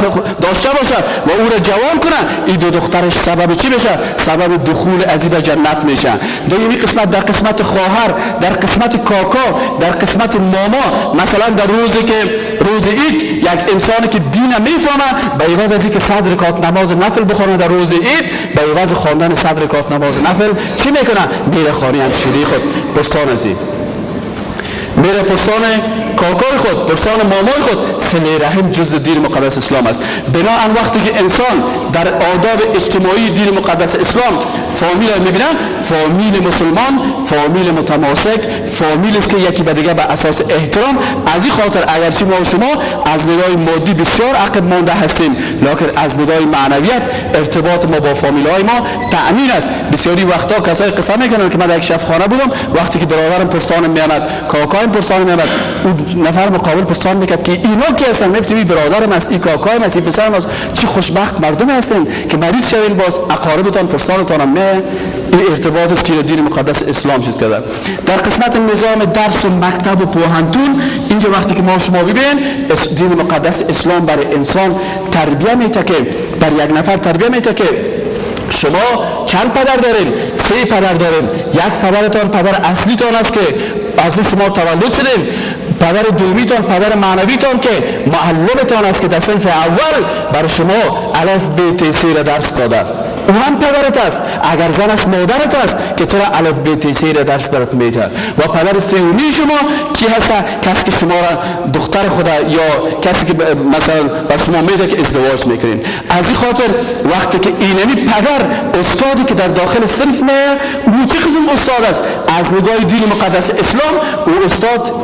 داشته باشه و او را جوان کنه، این 2 دخترش سبب چی بشه؟ سبب دخول از این جنت میشه. دومی قسمت در قسمت خواهر، در قسمت کاکا، در قسمت ماما، مثلا در روزی که روز عید یک انسانی که دین میفهمه، به عوض از اینکه 100 رکعت نماز نفل بخونه در روز عید، به عوض خواندن 100 رکعت نماز نفل چی میکنه؟ میره خانه همسایه خود پرسان از این. میره پرسان کاکای خود، پرسان مامای خود. صله رحم جزء دین مقدس اسلام است. بنابراین وقتی که انسان در آداب اجتماعی دین مقدس اسلام فامیل میبینه، فامیل مسلمان، فامیل متماسک، فامیل است که یکی به دیگه به اساس احترام. از این خاطر اگرچه ما و شما از نگاه مادی بسیار عقب مانده هستیم، لکن از نگاه معنویت ارتباط ما با فامیل های ما تأمین است. بسیاری وقتا کسای قصه میکنن که من در یک شفخانه بودم، وقتی که برادرم پرسان میامد، کاکایم پرسان میامد، اون نفر مقابل پرسان میکرد که اینا کی هستن؟ گفتم این برادرم است، این کاکایم است، این پسرم است. چه خوشبخت مردم هستین که مریض شوین باز اقاربتان پرسانتان هم این ارتباط است که دین مقدس اسلام چیز کرده. در قسمت نظام درس و مکتب و پوهنتون، اینجا وقتی که ما شما ببینید دین مقدس اسلام برای انسان تربیت میده که بر یک نفر تربیت میده که شما چند پدر دارین؟ 3 پدر دارین. یک پدرتان پدر اصلیتان است که از اون شما تولد شدین. پدر دومیتان پدر معنویتان که معلمتان است که در صنف اول برای شما الف ب ت س را درس داده. او هم پدرت است. اگر زن است مادرت است که تو را الف ب ت س را درس دارد میده. و پدر سومی شما کی هست؟ کسی که شما را دختر خود یا کسی که مثلا بر شما میده که ازدواج میکنین. از این خاطر وقتی که اینمی پدر استادی که در داخل صنف میاد، او چه قسم استاد است؟ از نگاه دین مقدس اسلام او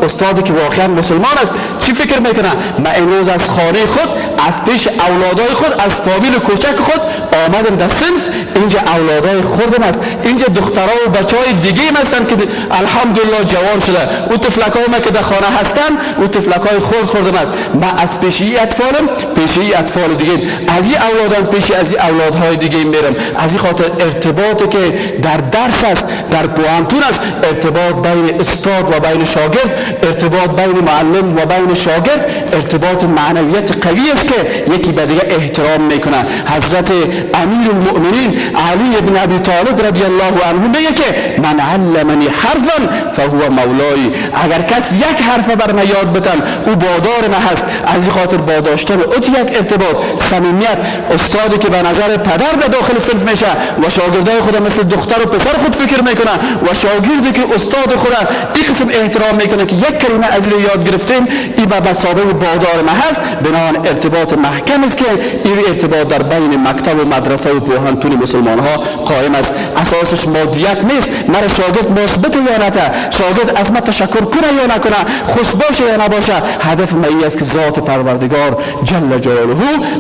استادی که واقعا مسلمان است. چی فکر میکنه؟ من امروز از خانه خود، از پیش اولادای خود، از فامیل کوچک خود آمدم در صنف. اینجا اولادای خودم است، اینجا دخترها و بچهای دیگه هم هستن که الحمدلله جوان شده. او طفلکای ما که در خانه هستن، او طفلکای خوردم است. من از پیشی اطفالم، پیشی اطفال دیگه، از این اولادم پیشی از این اولادهای دیگه میرم. از این خاطر ارتباطی که در درس است، در پوهنتون است، ارتباط بین استاد و بین شاگرد، ارتباط بین معلم و بین شاگرد، ارتباط معنویت قوی است که یکی به دیگه احترام میکنه. حضرت امیر المؤمنین علی بن ابی طالب رضی الله عنه میگه که من علمنی حرفا فهو مولای. اگر کس یک حرف بر من یاد بتن او بادار من هست. از این خاطر با داشتن اوت یک ارتباط، صمیمیت، استادی که به نظر پدر در داخل صنف میشه و شاگردای خود مثل دختر و پسر خود فکر میکنه و شاگردی که استاد خود این قسم احترام میکنه که یک کلمه از این یاد گرفتیم این به مثابه بادار ما هست. بنابراین ارتباط محکم است که این ارتباط در بین مکتب و مدرسه و پوهنتون مسلمان ها قائم است. اساسش مادیت نیست. مرا شاگرد مثبت یا نه، شاگرد از ما تشکر کنه یا نکنه، خوش باشه یا نباشه، هدف ما این است که ذات پروردگار جل جلاله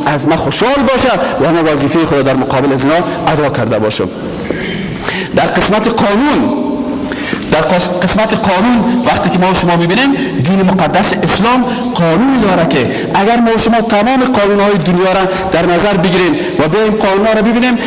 از ما خوشحال باشه و من وظیفه خود در مقابل از اینا ادا کرده باشم. در قسمت قانون وقتی که ما شما میبینیم دین مقدس اسلام قانون داره که اگر ما شما تمام قانونهای دنیا را در نظر بگیریم و بیایم قانونها را ببینیم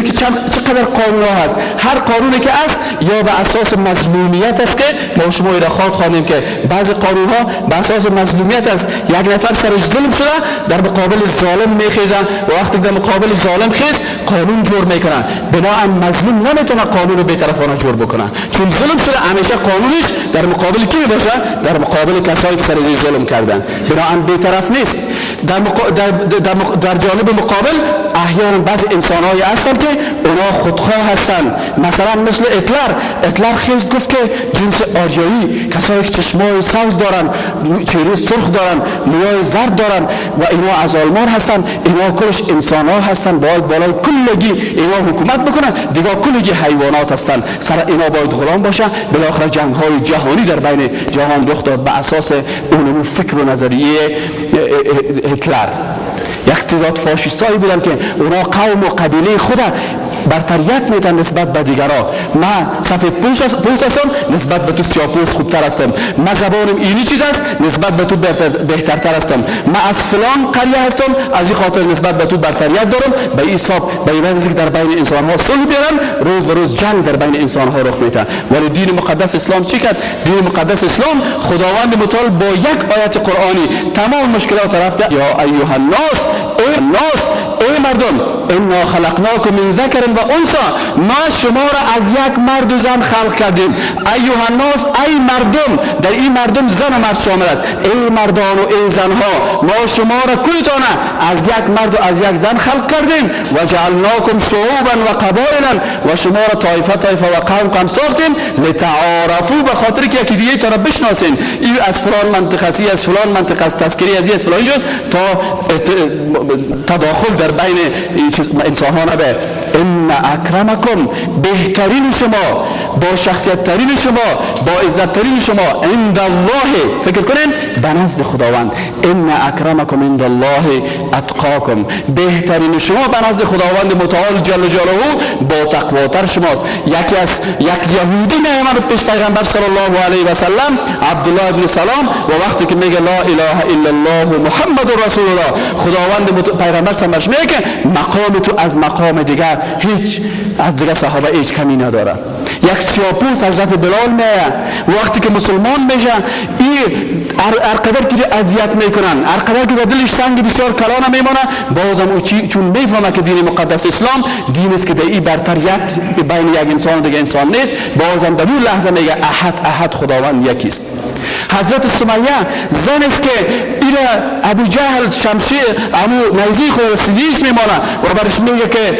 که چقدر قانونها هست. هر قانونی که است یا به اساس مظلومیت است که ما شما را خواندیم که بعضی قانونها به اساس مظلومیت است. یک نفر سرش ظلم شده در مقابل ظالم میخیزن و وقتی در مقابل ظالم خیز قانون جور میکنن. بنابراین مظلوم نمیتونه قانون رو بی‌طرفانه جور بکنه، چون ظلم شده همیشه قانونش در مقابل کی باشه؟ در مقابل کسایی که سرزی ظلم کردن. بنابراین بی‌طرف نیست. در جانب مقابل احیانا بعضی انسان‌هایی هستن که اونا خودخواه هستن. مثلا مثل اتلر خیز گفت که جنس آریایی، کسایی که چشمای سبز دارن، چهره سرخ دارن، موهای زرد دارن و اینا از آلمان هستن، اینا کلش انسان‌ها هستن، باید والای کلگی اینا حکومت بکنن، دیگه کلگی حیوانات هستن، سر اینا باید غلام باشه. بالاخره جنگ‌های جهانی در بین جهان رخ داد به اساس اون فکر و نظریه هتلر. یک تعداد فاشیستایی بودن که اونا قوم و قبیله خود برتریت میدن نسبت به دیگران. من سفید پوست هستم نسبت به تو سیاه‌پوست خوبتر هستم، من زبانم اینی چیز است نسبت به تو بهترتر هستم، من از فلان قریه هستم از این خاطر نسبت به تو برتریت دارم. به این حساب به این وجه که در بین انسان ها صلح بیارن، روز به روز جنگ در بین انسان ها رخ میده. ولی دین مقدس اسلام چی کرد؟ دین مقدس اسلام خداوند متعال با یک آیت قرآنی تمام مشکلات رفت. یا ایها الناس، ای مردم، انا خلقناکم من ذکر و انثى ما شما را از یک مرد و زن خلق کردیم ایها الناس ای مردم در این مردم زن و مرد شامل است ای مردان و ای زنها ما شما را کلتان از یک مرد و از یک زن خلق کردیم و جعلناکم شعوبا و قبائلا و شما را طایفه و قوم ساختیم لتعارفوا به خاطر که یکی دیگه تا را بشناسین این از فلان منطقه است از فلان منطقه است تذکری از فلان جاست تا تداخل در بین انسان ها نبه ان اکرمکم بهترین شما با شخصیت ترین شما با عزت ترین شما عند الله فکر کنین به نزد خداوند ان اکرمکم عند الله اتقاکم بهترین شما به نزد خداوند متعال جل جلاله با تقواتر شماست یک یهودی میامد پیش پیغمبر صلی الله علیه و سلم عبدالله ابن سلام و وقتی که میگه لا اله الا الله محمد رسول الله خداوند پیغمبر سمش میگه که مقام تو از مقام دیگر هیچ از دیگر صحابه هیچ کمی نداره یک سیاپوس حضرت بلال میه وقتی که مسلمان میشه این ارقدر که اذیت میکنن ارقدر که به دلش سنگ بسیار کلانه میمونه بازم او چون میفهمه که دین مقدس اسلام دین است که به این برتریت بین یک انسان و دیگه انسان نیست بازم در اون لحظه میگه احد خداوند یکیست حضرت سمیه زن است که این ابو جهل شمشیر ابو نیزی خود سیدیش میمانه و برش میگه که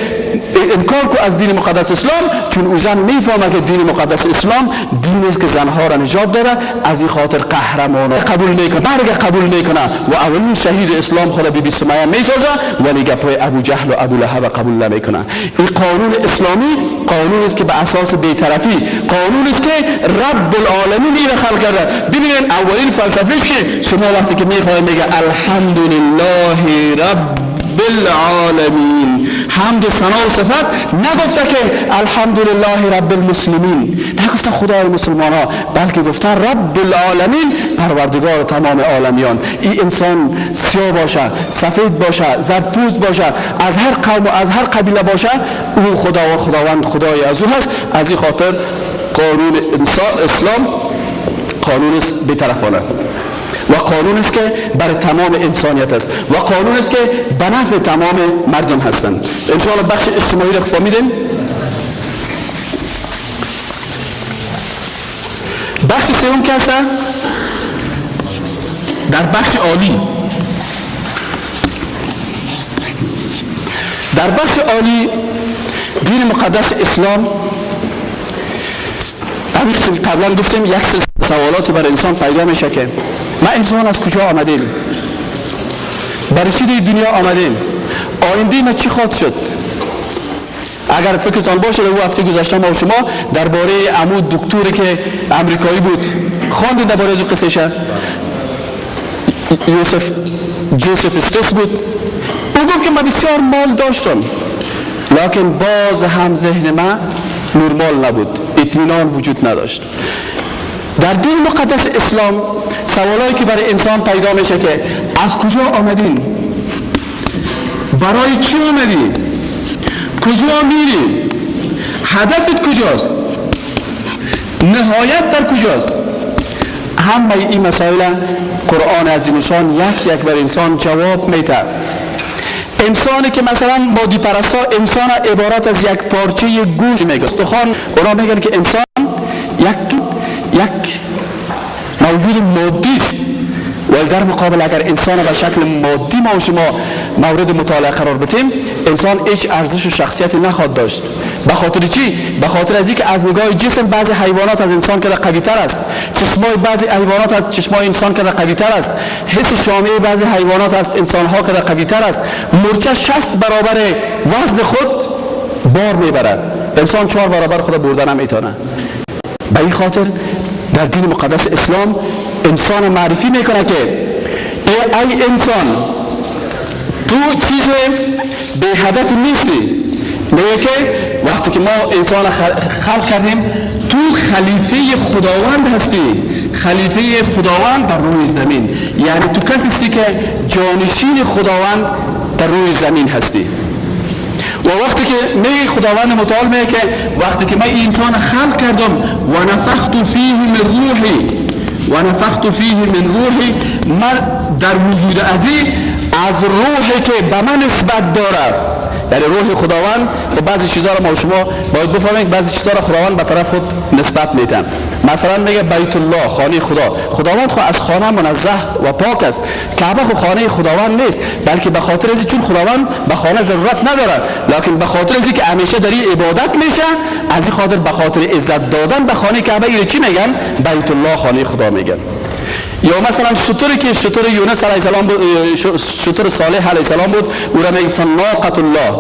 انکار کو از دین مقدس اسلام چون او زن میفهمه که دین مقدس اسلام دین است که زنها را نجات داره از این خاطر قهرمانه قبول میکنه مرگ قبول میکنه و اولین شهید اسلام خود بی سمیه میسازه ولی گپای ابو جهل و ابو لهب قبول نمیکنه این قانون اسلامی قانون است که به اساس بی‌طرفی قانون است که رب العالمین این خلق کرده ببینید اولین فلسفه‌اش که شما وقتی که میخواید میگه الحمدلله رب بالعالمین حمد و ثنا و صفت نگفته که الحمدلله رب المسلمین نگفته خدای مسلمان ها بلکه گفته رب العالمین پروردگار تمام عالمیان این انسان سیاه باشه سفید باشه زردپوست باشه از هر قوم و از هر قبیله باشه او خدا و خداوند خدای از او هست از این خاطر قانون اسلام قانون بی‌طرفانه و قانون است که برای تمام انسانیت است و قانون است که به نفع تمام مردم هستند انشاءالله بخش اجتماعی را فهمیدین بخش سوم که هست در بخش عالی در بخش عالی دین مقدس اسلام همین قبلا گفتیم یک سوالاتی بر انسان پیدا میشه که ما انسان از کجا آمدیم برای چی دنیا آمدیم آینده ما چی خواهد شد اگر فکرتان باشه او هفته گذشته ما و شما درباره عمود دکتری که امریکایی بود خواندید درباره از قصه‌ش جوزف استرس بود او گفت که من بسیار مال داشتم لکن باز هم ذهن من نرمال نبود اطمینان وجود نداشت در دین مقدس اسلام سوالایی که برای انسان پیدا میشه که از کجا آمدین برای چی آمدین کجا میرین هدفت کجاست نهایت در کجاست همه این مسائل قرآن عظیم شان یک بر انسان جواب میده انسانی که مثلا مادی پرستا انسان عبارت از یک پارچه گوش میگه استخوان اونا میگن که انسان یک موجود مادی است ولی در مقابل اگر انسان به شکل مادی ما و شما مورد مطالعه قرار بدیم انسان هیچ ارزش و شخصیتی نخواهد داشت به خاطر چی به خاطر از اینکه از نگاه جسم بعضی حیوانات از انسان که قوی تر است چشمای بعضی حیوانات از چشمای انسان که قوی تر است حس شامعه بعضی حیوانات از انسان ها که قوی تر است مورچه 60 برابر وزن خود بار میبرد انسان 4 برابر خود بردن نمیتونه به این خاطر در دین مقدس اسلام انسان معرفی میکنه که ای انسان تو چیز به هدف نیستی میگه که وقتی که ما انسان خلق کردیم تو خلیفه خداوند هستی خلیفه خداوند در روی زمین یعنی تو کسی هستی که جانشین خداوند در روی زمین هستی و وقتی که میگه خداوند متعال میگه که وقتی که من این انسان خلق کردم و نفخت فیه من روحی من در وجود از روحی که به من نسبت داره یعنی روح خداوند و بعضی چیزا رو ما شما باید بفهمید بعضی چیزا رو خداوند به طرف خود نسبت میده. مثلا میگه بیت الله، خانه خدا. خداوند خو از خانه منزه و پاک است. کعبه خو خانه خداوند نیست، بلکه به خاطر از چون خداوند به خانه ضرورت نداره، لکن به خاطر از که همیشه در این عبادت میشه، از این خاطر به خاطر عزت دادن به خانه کعبه اینو چی میگن؟ بیت الله، خانه خدا میگن. یا مثلا شتری که شتر یونس علیه السلام بود، شتر صالح علیه السلام بود، او را میگفتن ناقة الله.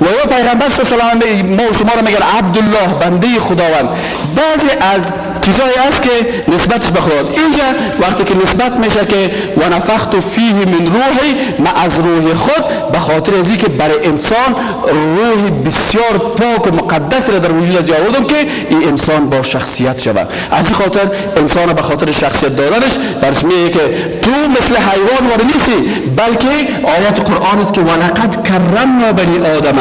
و یا پیغمبر صلی الله علیه و ما و شما را میگن عبدالله، بنده خداوند. بعضی از چیزایی است که نسبتش به خدا. اینجا وقتی که نسبت میشه که و نفخت فیه من روحی، ما از روح خود، به خاطر از اینکه برای انسان روح بسیار پاک و مقدس را در وجود از آوردم که این انسان با شخصیت شود. از این خاطر انسان به خاطر شخصیت دادنش درش میگه که تو مثل حیوان وارد نیستی، بلکه آیات قرآن است که ولقد کرمنا بنی آدم،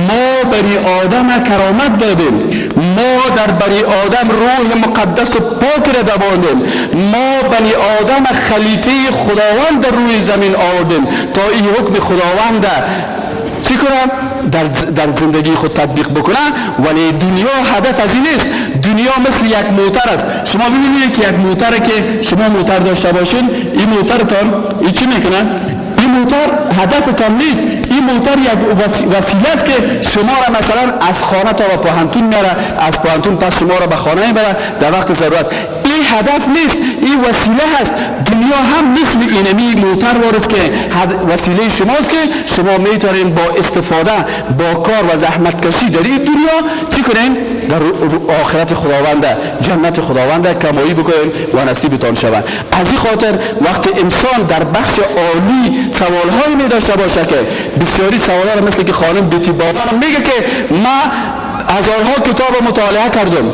ما بنی آدم کرامت دادیم، ما در بنی آدم روح مقدس و پاک را دباندیم، ما بنی آدم خلیفه خداوند در روی زمین آوردیم تا این حکم خداوند چی کنم در زندگی خود تطبیق بکنه. ولی دنیا هدف از این نیست. دنیا مثل یک موتر است. شما ببینید که یک موتر که شما موتر داشته باشین، این موترتان این چی میکنه؟ این موتر هدفتان نیست. این موتر یک وسیله است که شما را مثلا از خانه تا به پوهنتون میاره، از پوهنتون پس شما را به خانه میبره در وقت ضرورت. این هدف نیست، این وسیله هست. دنیا هم مثل اینمی موتر وارست که وسیله شماست که شما میتونین با استفاده، با کار و زحمت کشی در این دنیا چی کنین؟ در آخرت خداوند، جنت خداوند کمایی بکنین و نصیبتان شود. از این خاطر وقتی انسان در بخش عالی سوالهایی می داشته باشه که بسیاری سوالا مثل که خانم بیتی بابا میگه که ما هزارها کتاب مطالعه کردم،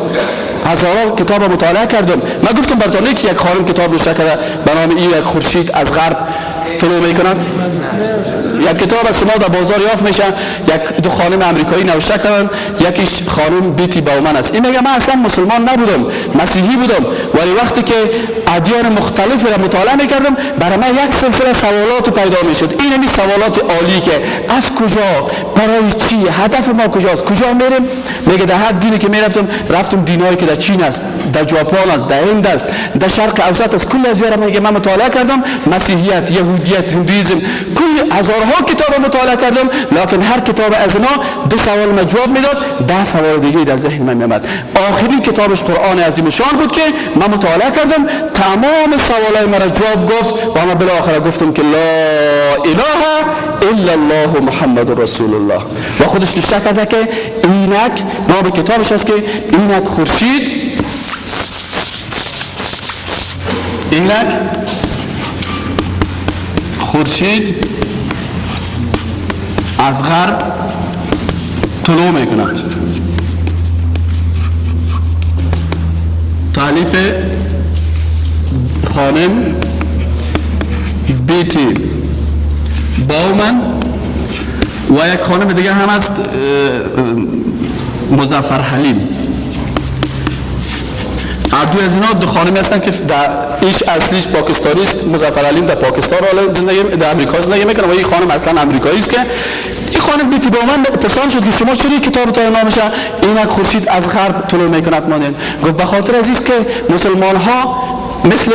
هزارها کتاب مطالعه کردم. من گفتم براتون که یک خانم کتاب نوشته کرده به نام این یک خورشید از غرب طلوع میکنند. یک کتاب از شما در بازار یافت میشه، یک دو خانم امریکایی نوشته کردن، یکیش خانم بیتی باومن است. این میگه من اصلا مسلمان نبودم، مسیحی بودم، ولی وقتی که ادیان مختلفی را مطالعه میکردم برای من یک سلسله سوالات پیدا میشد. این همی سوالات عالی که از کجا، برای چی، هدف ما کجاست، کجا میریم. میگه در هر دینی که رفتم دینایی که در چین است، در ژاپن است، در هند است، در شرق اوسط است، کل از اینا میگه من مطالعه کردم. مسیحیت، یهودیت، هندویسم، کل هزارها کتاب مطالعه کردم، لکن هر کتاب از اینا دو سوال ما جواب میداد، 10 سوال دیگه در ذهن من میاد. آخرین کتابش قرآن عظیم شان بود که من مطالعه کردم، تمام سوالای مرا جواب گفت و من بالاخره گفتم که لا اله الا الله محمد رسول الله. و خودش نوشته کرده که اینک نام کتابش است که اینک خورشید، اینک خورشید از غرب طلوع میکند. تالیف خانم بیتی باومن و یک خانم دیگه هم است مظفر حلیم. دو از اینا دو خانمی هستن که در ایش اصلیش پاکستانی است. مظفر حلیم در پاکستان زندگی، در امریکا زندگی میکنه و این خانم اصلا امریکایی است که این خانم بیتی با من پرسان شد که شما چرا کتابتون نامشه اینک خورشید از غرب طلوع میکند مانند؟ گفت به خاطر از است که مسلمان ها مثل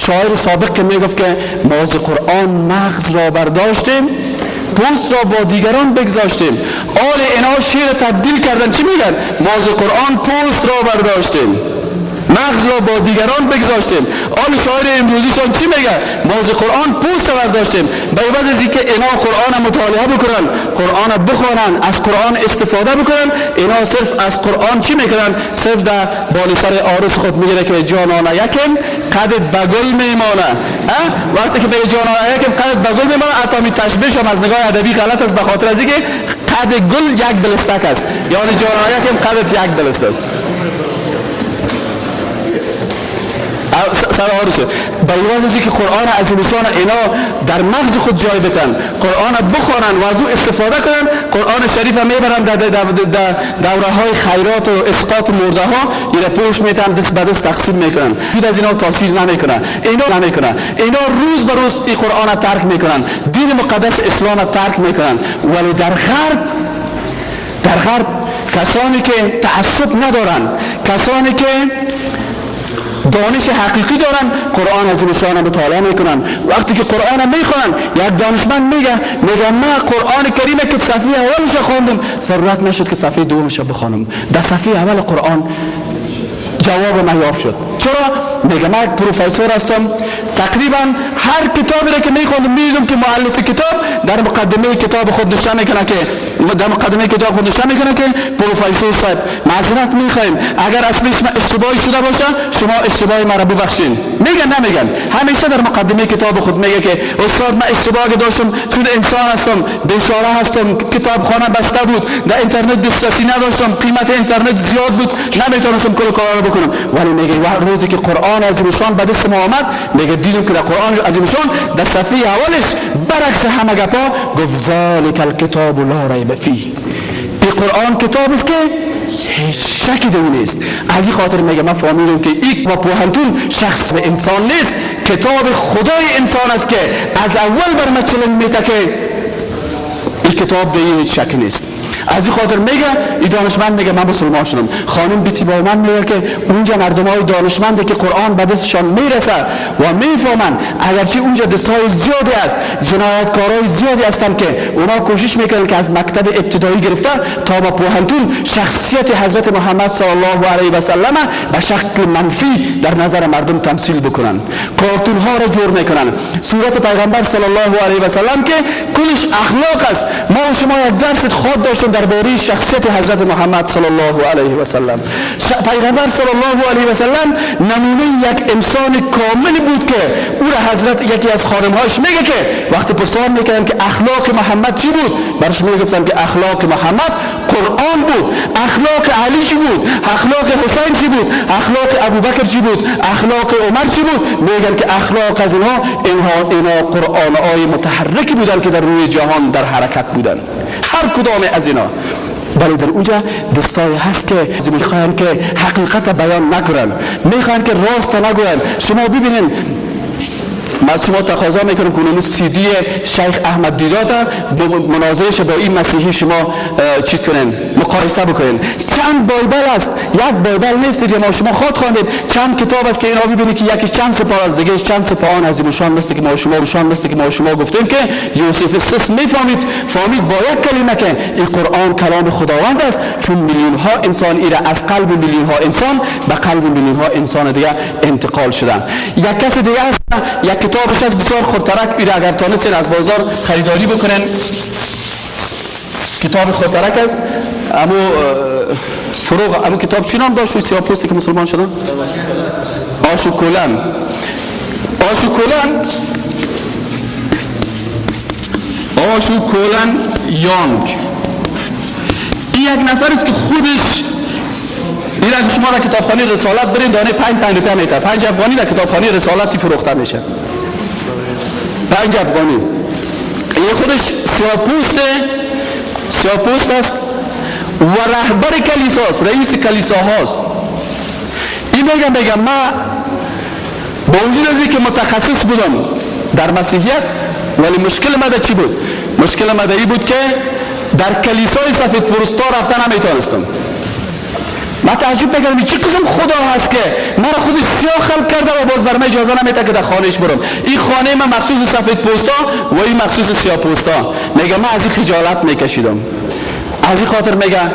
شاعر سابق که میگفت که ما از قرآن مغز را برداشتیم، پوست را با دیگران بگذاشتیم. آل اینا شیر تبدیل کردن چی میگن؟ ما از قرآن پوست را برداشتیم، مغز را با دیگران بگذاشتیم. آل شاعر امروزیشان چی میگه؟ ما از قرآن پوست برداشتیم. به عوض از اینکه اینا قرآن مطالعه بکنن، قرآن بخونن، از قرآن استفاده بکنن، اینا صرف از قرآن چی میکنن؟ صرف در بالا سر عارض خود میگه که جانانه یکم قدت بگل میمانه. وقتی که میگه جانانه یکم قدت بگل میمانه، حتی می تشبیهش هم از نگاه ادبی غلط است، به خاطر از اینکه قد گل یک بلستک است، یعنی جانانه یکم قدت یک بلست است. سر عارض به عوض از اینکه قرآن عظیم شان اینا در مغز خود جای بدن، قرآن بخوانن و از او استفاده کنن، قرآن شریف میبرن در دوره های خیرات و اسقاط مرده ها اینا پوش میتن، دست به دست تقسیم میکنن، دید از اینا تاثیر نمیکنن. اینا روز به روز این قرآن را ترک میکنن، دین مقدس اسلام را ترک میکنن. ولی در غرب کسانی که تعصب ندارن، کسانی که دانش حقیقی دارن، قرآن عظیم شان مطالعه میکنن. وقتی که قرآن میخوانن، یک دانشمند میگه من قرآن کریم که صفحه اولش خواندم، ضرورت نشد که صفحه دومش بخوانم، در صفحه اول قرآن جواب من یافت شد. چرا؟ میگه من پروفسور هستم، تقریبا هر کتابی را که میخوندم میدیدم که مؤلف کتاب در مقدمه کتاب خود نشان میکنه که پروفسور صاحب معذرت میخوایم اگر اصلش اشتباهی شده باشه شما اشتباه مرا ببخشین. نمیگن همیشه در مقدمه کتاب خود میگه که استاد من اشتباهی داشتم، چون انسان هستم، بیچاره هستم، کتابخانه بسته بود، در اینترنت دسترسی نداشتم، قیمت اینترنت زیاد بود، نمیتونستم کل کارا رو بکنم. ولی میگه روزی که قرآن عظیم شان به دست ما آمد، میگه دیدم که در قرآن عظیم شان در صفحه اولش برعکس همه گپا گفت ذالک الکتاب لا ریب فیه، این قرآن کتاب است که هیچ شکی در اون نیست. از این خاطر میگه من فهمیدم که این و پوهنتون شخص به انسان نیست، کتاب خدای انسان است که از اول بر مچلن میتکه، این کتاب دیگه هیچ شکی نیست. از این خاطر میگه این دانشمند میگه من مسلمان شدم. خانم بیتی با من میگه که اونجا مردمای دانشمنده که قرآن به دستشان میرسه و میفهمن، اگرچه اونجا دستای زیادی است، جنایتکارای زیادی هستن که اونا کوشش میکنن که از مکتب ابتدایی گرفته تا با پوهنتون شخصیت حضرت محمد صلی الله علیه و سلم به شکل منفی در نظر مردم تمثیل بکنن، کارتون ها را جور میکنن. صورت پیغمبر صلی الله علیه و سلم که کلش اخلاق است. ما و شما یک درس خود داشتیم درباره شخصیت حضرت محمد صلی الله علیه و سلم. پیغمبر صلی الله علیه و سلم نمونه یک انسان کامل بود که او را حضرت یکی از خانم‌هاش میگه که وقتی پرسان میکردن که اخلاق محمد چی بود، برش میگفتن که اخلاق محمد قرآن بود. اخلاق علی چی بود؟ اخلاق حسین چی بود؟ اخلاق ابوبکر چی بود؟ اخلاق عمر چی بود؟ میگن که اخلاق از اینا قرآن‌های متحرکی بودن که در روی جهان در حرکت بودن، هر کدام از اینا. ولی در اونجا دستای هست که میخواین که حقیقت بیان نکنن، میخواین که راست نگوین. شما ببینین من شما تقاضا میکنم که اون سی دی شیخ احمد دیدات مناظرش با این مسیحی شما چیز کنین، مقایسه بکنین. چند بایبل است، یک بایبل نیست که ما شما خود خواندید، چند کتاب است که اینا ببینید که یکیش چند سپاه است، دیگه چند سپاه آن عظیم شان مثل که ما شما گفتیم که یوسف السیس فهمید با یک کلمه که این قرآن کلام خداوند است، چون میلیون ها انسان ایره از قلب میلیون ها انسان به قلب میلیون ها انسان دیگه انتقال شدن. یک کس دیگه است، یک کتابش از بسیار خودترک، ایره اگر تانستین از بازار خریداری بکنن، کتاب خودترک است. امو کتاب چی نام داشت؟ سیاه پوستی که مسلمان شدن؟ آشوکولن یانگ. این یک نفر است که خودش این اگه شما در کتابخانه رسالت برین دانه 5 روپیه میتر، 5 افغانی در کتابخانه رسالتی فروخته میشه، 5 افغانی. این خودش سیاه‌پوست است و رهبر کلیساست، رئیس کلیساهاست. این میگم من با وجود از اینکه متخصص بودم در مسیحیت، ولی مشکل من چی بود؟ مشکل من این بود که در کلیسای سفید پوستا رفتن نمیتونستم. من تعجب میکردم چه قسم خدا هست که مرا خودش سیاه خلق کرده و باز بر من اجازه نمیده که در خانهش برم. این خانه من مخصوص سفید پوستا و این مخصوص سیاه پوستا. میگم من از این خجالت میکشیدم. از این خاطر میگم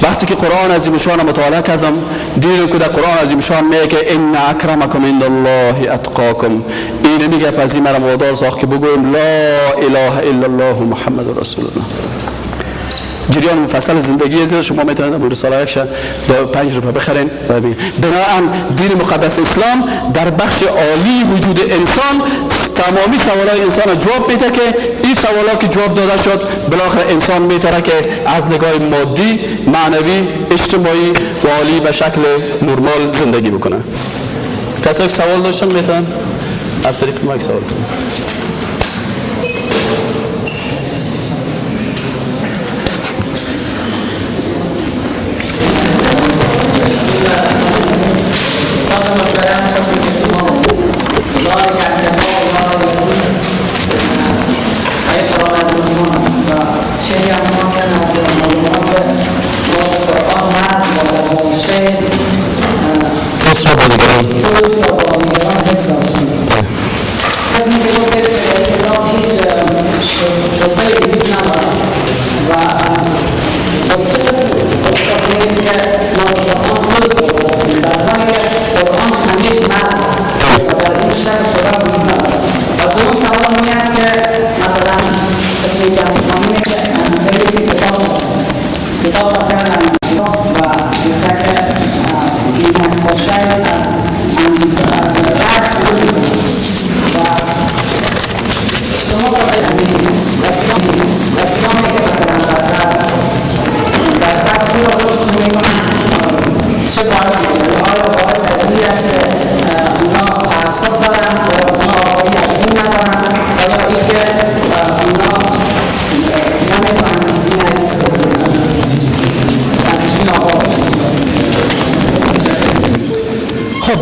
وقتی که قرآن عظیم شان مطالعه کردم دیدم که در قرآن عظیم شان میگه که ان اکرمکم عند الله اتقاکم. این میگه پس این مرا وادار ساخت که بگویم لا اله الا الله محمد رسول الله. جریان مفصل زندگی زیر شما میتونید در رساله 5 روپیه بخرین. بنابراین دین مقدس اسلام در بخش عالی وجود انسان تمامی سوالای انسان را جواب میده که این سوالا که جواب داده شد بالاخره انسان میتونه که از نگاه مادی، معنوی، اجتماعی و عالی به شکل نرمال زندگی بکنه. کسایی که سوال داشتن میتونن از طریق مایک سوال کنید.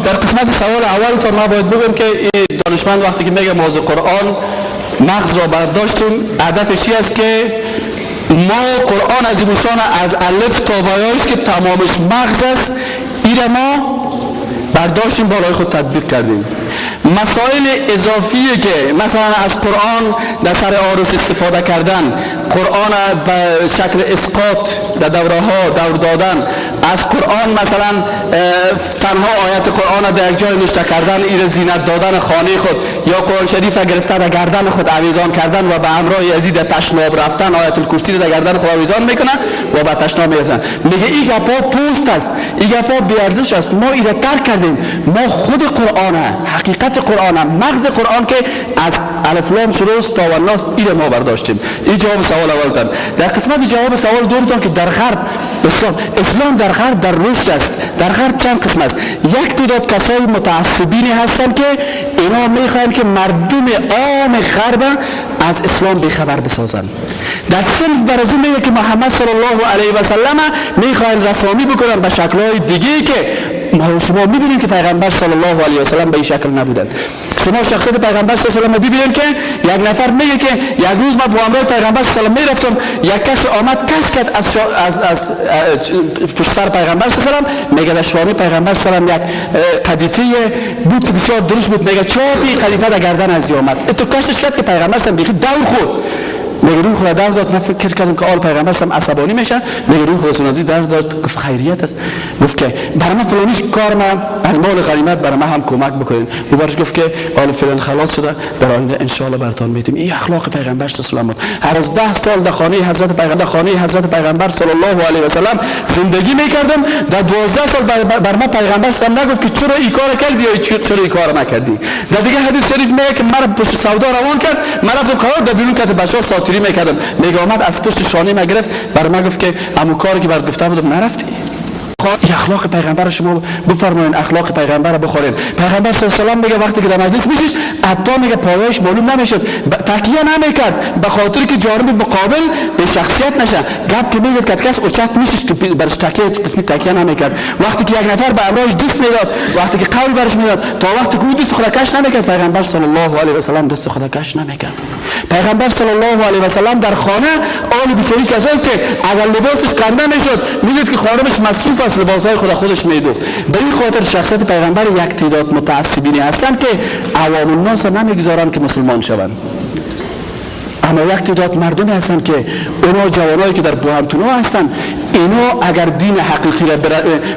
در قسمت سوال اول تا ما باید بگم که این دانشمند وقتی که میگه موضوع قرآن مغز را برداشتیم، هدفش این است که ما قرآن از این شان از الف تا بیایش که تمامش مغز است، این ما برداشتیم بالای خود تطبیق کردیم. مسائل اضافی که مثلا از قرآن در سر عروس استفاده کردن، قرآن به شکل اسقاط در دوره ها دور دادن، از قرآن مثلا تنها آیت قرآن در یک جای نشته کردن، این زینت دادن خانه خود، یا قرآن شریف گرفته در گردن خود آویزان کردن و به همراه ازی در تشناب رفتن، آیت الکرسی در گردن خود آویزان میکنن و به تشناب میرفتن. میگه این گپا پوست است، این گپا بی ارزش است، ما این را ترک کردیم. ما خود قرآن، حقیقت قرآن، مغز قرآن که از الف لام شروع است تا والناس، این ما برداشتیم. این جواب سوال اولتان. در قسمت جواب سوال دومتان که در غرب اسلام در غرب در رشد است. در غرب چند قسم است. یک تعداد کسای متعصبینی هستند که اینا میخواهند که مردم عام غرب از اسلام بیخبر بسازند. در صنف برازو میگه که محمد صلی الله علیه و سلم میخواهند رسامی بکنن به شکل‌های دیگه که شما میبینید که پیغمبر صلی الله علیه و سلم به این شکل نبودن. شما شخصیت پیغمبر صلی الله علیه و سلم ببینید که یک نفر میگه که یک روز ما با همراه پیغمبر صلی الله علیه و سلم میرفتم، یک کس آمد کش کرد از پشت سر پیغمبر صلی الله علیه و سلم. میگه در شواری پیغمبر صلی الله علیه و سلم یک قدیفه بود که بسیار درشت بود، میگه چاپی قدیفه در گردن از آمد. تو کشش کرد که پیغمبر صلی الله علیه و سلم دور خورد. میگه روح خدا درد داد. من فکر کردم که آل پیغمبر سم عصبانی میشن. میگه روح خدا سنازی درد داد، گفت خیریت است. گفت که برای من فلانیش کار من از مال غنیمت برای من هم کمک بکنین. او برش گفت که آل فلان خلاص شده، در آینده ان شاء الله براتون میتیم. این اخلاق پیغمبر صلی الله علیه و سلم. هر از 10 سال در خانه حضرت پیغمبر صلی الله علیه و سلم زندگی میکردم. در 12 سال بر من پیغمبر صلی الله نگفت که چرا این کار کردی یا چرا این کار نکردی. در دیگه حدیث شریف میگه که مرا پشت سودا روان کرد، من رفتم کار در بیرون کت بشار ساتری میکردم. میگه آمد از پشت شانه ما گرفت، برای من گفت که عمو کاری که برات گفته بودم نرفتی. اخلاق پیغمبر شما بفرمایید، اخلاق پیغمبر بخورین. پیغمبر صلی الله علیه و سلم میگه وقتی که در مجلس میشیش حتی میگه پایش معلوم نمیشد، تکیه نمیکرد به خاطر که جانب مقابل به شخصیت نشه. گپ که میگه که کس اوچت میشش که برش تکیه نمیکرد. وقتی که یک نفر به امرش دست میداد، وقتی که قول برش میداد، تا وقتی که او دست خود کش نمیکرد، پیغمبر صلی الله علیه و سلم دست خود کش نمیکرد. پیغمبر صلی الله علیه و سلم در خانه آل بسیاری کسایی که اول لباسش کنده میشد، میدید که خانمش مصروف است، لباسای خودش میدوخت. به این خاطر شخصیت پیغمبر یک تعداد متعصبینی هستند که عوام الناس نمیگذارند که مسلمان شوند. اما یک تعداد مردمی هستند که اونا جوانایی که در بوهمتونا هستند، اینا اگر دین حقیقی را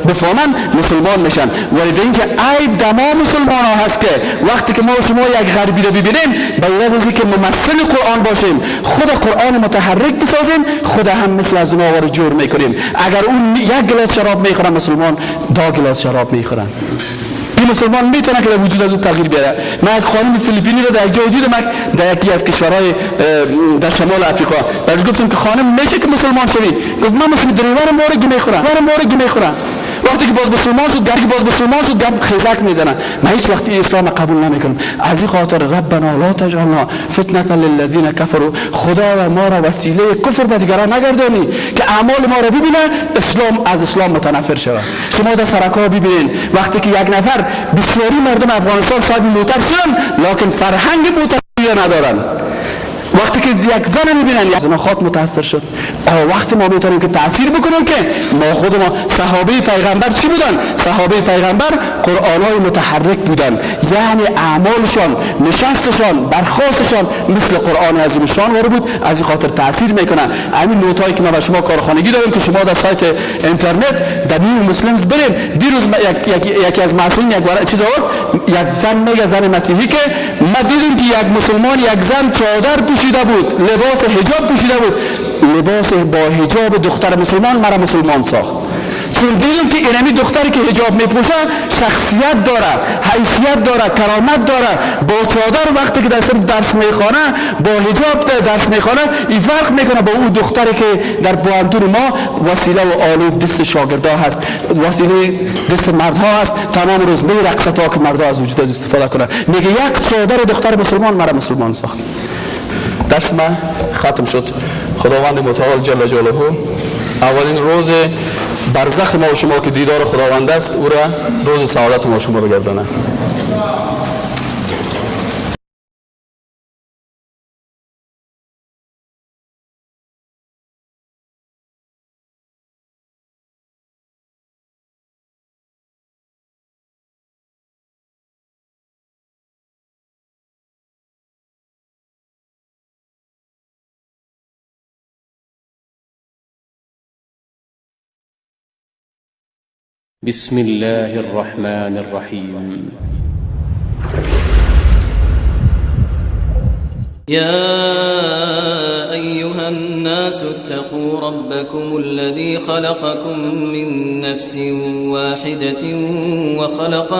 بفهمن مسلمان میشن. ولی اینکه عیب در ما مسلمان ها هست که وقتی که ما شما یک غربی را ببینیم، به غیر از اینکه ممثل قرآن باشیم، خود قرآن متحرک بسازیم، خود هم مثل از اونها رو جور میکنیم. اگر اون یک گلاس شراب میخورن، مسلمان 2 گلاس شراب میخورن. این مسلمان میتونه که در وجود از او تغییر بیاره. من یک خانم فیلیپینی رو در یک جای دیدم، در یکی از کشورهای در شمال افریقا. برش گفتم که خانم میشه که مسلمان شوی؟ گفت من مسلمان، در وارم وارگی میخورم. وقتی که باز مسلمان شد گپ خیزک میزنه. من هیچ وقتی اسلام قبول نمیکنم. از این خاطر ربنا لا تجعلنا فتنه للذین کفروا، خدایا ما را وسیله کفر به دیگران نگردانی که اعمال ما را ببینه از اسلام متنفر شود. شما در سرکا ببینید وقتی که یک نفر، بسیاری مردم افغانستان صاحب موتر شدن لکن فرهنگ موتر ندارن. وقتی که یک زن میبینن یک زنخوات متاثر شد، وقتی ما میتونیم که تاثیر بکنیم که ما صحابه پیغمبر چی بودن؟ صحابه پیغمبر قرآنای متحرک بودن، یعنی اعمالشان، نشستشان، برخاستشان مثل قرآن عظیم شان وارد بود. از این خاطر تاثیر میکنه. همین نوتایی که ما به شما کارخانگی دادیم که شما در سایت اینترنت در نیو مسلمز برید. دیروز یکی از مسئولین یک چیز آورد، یک زن میگه، زن مسیحی، که ما دیدیم که یک مسلمان، یک زن چادر پوشیده بود، لباس حجاب پوشیده بود، لباس با حجاب دختر مسلمان مرا مسلمان ساخت. چون دیدیم که اینمی دختری که حجاب میپوشه شخصیت داره، حیثیت داره، کرامت داره. با چادر وقتی که در صرف درس میخوانه، با حجاب درس میخوانه، این فرق میکنه با اون دختری که در پوانتون ما وسیله و آلو دست شاگردا هست، وسیله دست مردها هست. تمام روز میرقصه تا که مردها از وجود استفاده کنه. میگه یک چادر دختر مسلمان مرا مسلمان ساخت. درس ما ختم شد. خداوند متعال جل جلاله اولین روز برزخ ما و شما که دیدار خداوند است، او را روز سعادت ما و شما بگردانه. بسم الله الرحمن الرحيم. يا أيها الناس اتقوا ربكم الذي خلقكم من نفس واحدة وخلق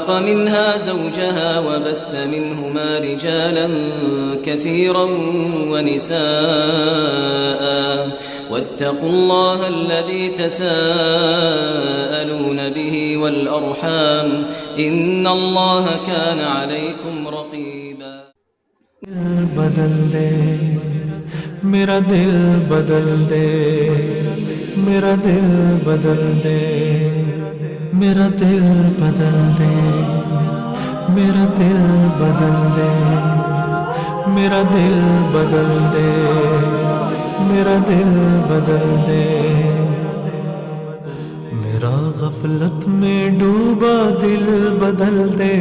منها زوجها وبث منهما رجالا كثيرا ونساء واتقوا الله الذي تساءلون به والأرحام إن الله كان عليكم رقيبا. بدل دے میرا دل بدل دے، میرا دل بدل دے، میرا دل بدل دے، میرا دل بدل دے، میرا دل بدل دے، میرا دل بدل دے. میرا غفلت میں ڈوبا دل بدل دے،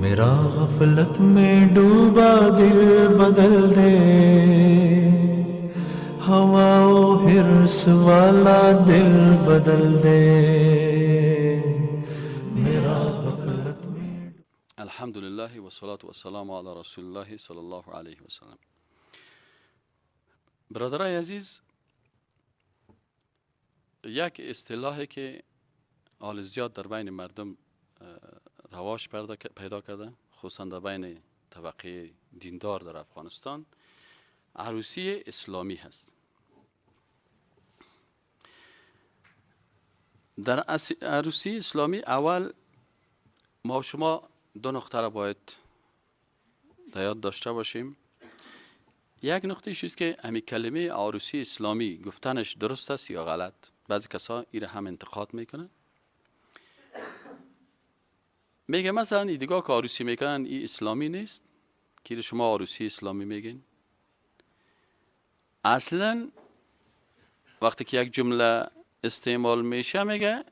میرا غفلت میں ڈوبا دل بدل دے. ہوا و حرص والا دل بدل دے، میرا غفلت میں. الحمد لله والصلاة والسلام على رسول الله صلی الله علیه و سلم. برادرای عزیز، یک اصطلاحی که حال زیاد در بین مردم رواج پیدا کرده، خصوصا در بین طبقه دیندار در افغانستان، عروسی اسلامی هست. در عروسی اسلامی اول ما و شما دو نقطه را باید در یاد داشته باشیم. یک نقطه چیست که همین کلمه عروسی اسلامی گفتنش درست است یا غلط. بعضی کسا این هم انتقاد میکنن، میگه مثلا این دیگاه که عروسی میکنن این اسلامی نیست که شما عروسی اسلامی میگین. اصلا وقتی که یک جمله استعمال میشه میگه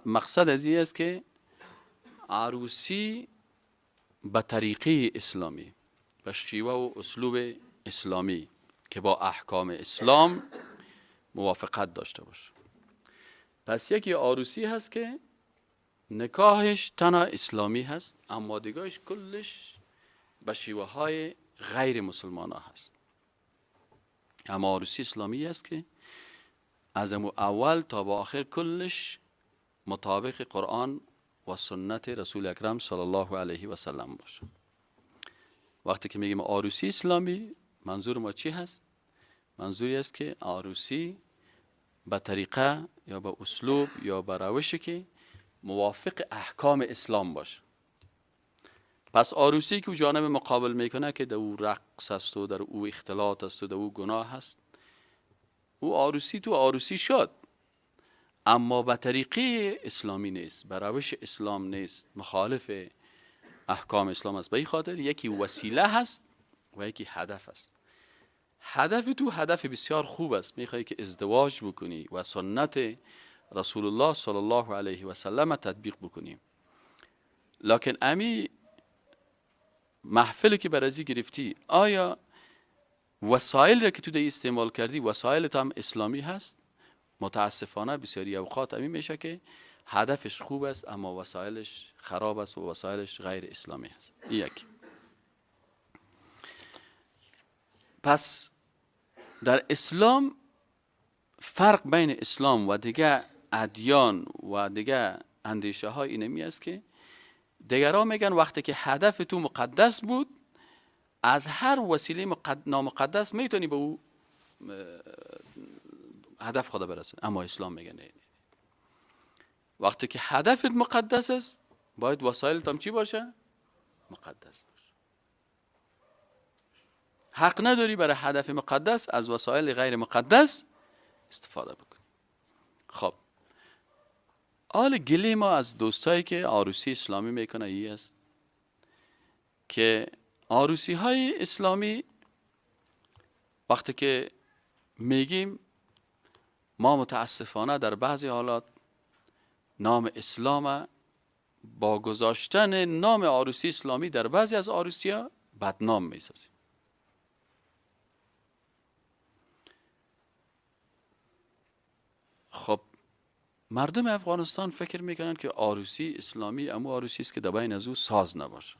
مقصد از این است که عروسی به طریقه اسلامی، به شیوه و اسلوب اسلامی که با احکام اسلام موافقت داشته باشه. پس یکی عروسی هست که نکاحش تنها اسلامی هست، اما دیگهش کلش به شیوه های غیر مسلمان ها هست. اما عروسی اسلامی هست که از اول تا با آخر کلش مطابق قرآن و سنت رسول اکرم صلی الله علیه و سلم باشه. وقتی که میگیم عروسی اسلامی منظور ما چی هست؟ منظوری است که عروسی به طریقه یا به اسلوب یا به روشی که موافق احکام اسلام باشه. پس عروسی که او جانب مقابل میکنه که در او رقص است و در او اختلاط است و در او گناه هست، او عروسی تو عروسی شد، اما به طریقه اسلامی نیست، به روش اسلام نیست، مخالف احکام اسلام است. به این خاطر یکی وسیله هست و یکی هدف است. هدف تو هدف بسیار خوب است، میخوای که ازدواج بکنی و سنت رسول الله صلی الله علیه و سلم تطبیق بکنی، لکن امی محفلی که برازی گرفتی، آیا وسایل را که تو دی استعمال کردی وسایل تو هم اسلامی هست؟ متاسفانه بسیاری اوقات امی میشه که هدفش خوب است اما وسایلش خراب است و وسایلش غیر اسلامی هست. یک. پس در اسلام فرق بین اسلام و دیگه ادیان و دیگه اندیشه های اینمی است که دیگران میگن وقتی که هدف تو مقدس بود، از هر وسیله نامقدس میتونی به او هدف خدا برسن، اما اسلام میگن نه. وقتی که هدفت مقدس است باید وسایل هم چی باشه؟ مقدس باشه. حق نداری برای هدف مقدس از وسایل غیر مقدس استفاده بکن. خب حال گلی ما از دوستایی که عروسی اسلامی میکنه ای است که عروسی های اسلامی وقتی که میگیم، ما متاسفانه در بعضی حالات نام اسلام با گذاشتن نام عروسی اسلامی در بعضی از عروسی ها بدنام میسازیم. خب مردم افغانستان فکر میکنن که عروسی اسلامی اما عروسی است که در بین از او ساز نباشه.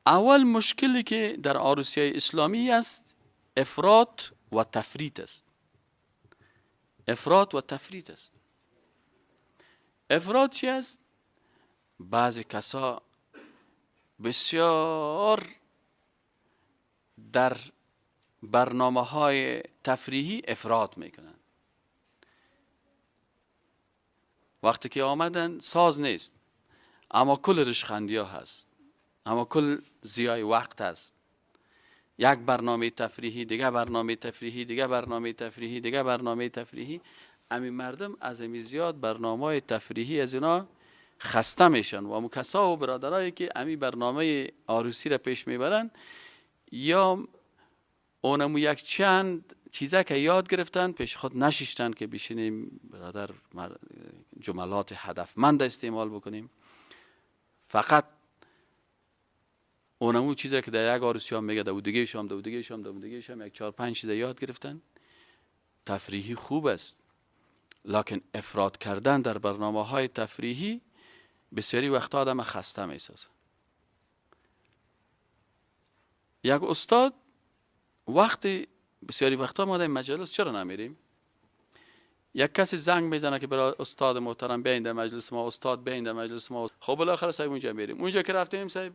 اول مشکلی که در عروسی های اسلامی است افراط و تفریط است. افراط و تفریط است. افراط چی است؟ بعضی کسا بسیار در برنامه های تفریحی افراط میکنن. وقتی که آمدن ساز نیست اما کل رشخندی ها هست، اما کل زیای وقت هست. یک برنامه تفریحی، دیگه برنامه تفریحی، دیگه برنامه تفریحی، دیگه برنامه تفریحی. امی مردم از امی زیاد برنامه تفریحی از اینا خسته میشن و امو کسا و برادرایی که امی برنامه عروسی را پیش میبرن یا اونمو یک چند چیزه که یاد گرفتن پیش خود نشیشتن که بشینیم برادر جملات هدفمند استعمال بکنیم. فقط اونمو چیزی که در یک عروسی هم میگه دو دیگه شام یک 4-5 چیز یاد گرفتن. تفریحی خوب است، لکن افراط کردن در برنامه های تفریحی بسیاری وقتا آدم خسته میسازه. یک استاد وقتی بسیاری وقتا ما در مجلس چرا نمیریم؟ یک کسی زنگ میزنه که برای استاد محترم بیاین در مجلس ما، استاد بیاین در مجلس ما. خب بالاخره صاحب اونجا میریم. اونجا که رفتیم صاحب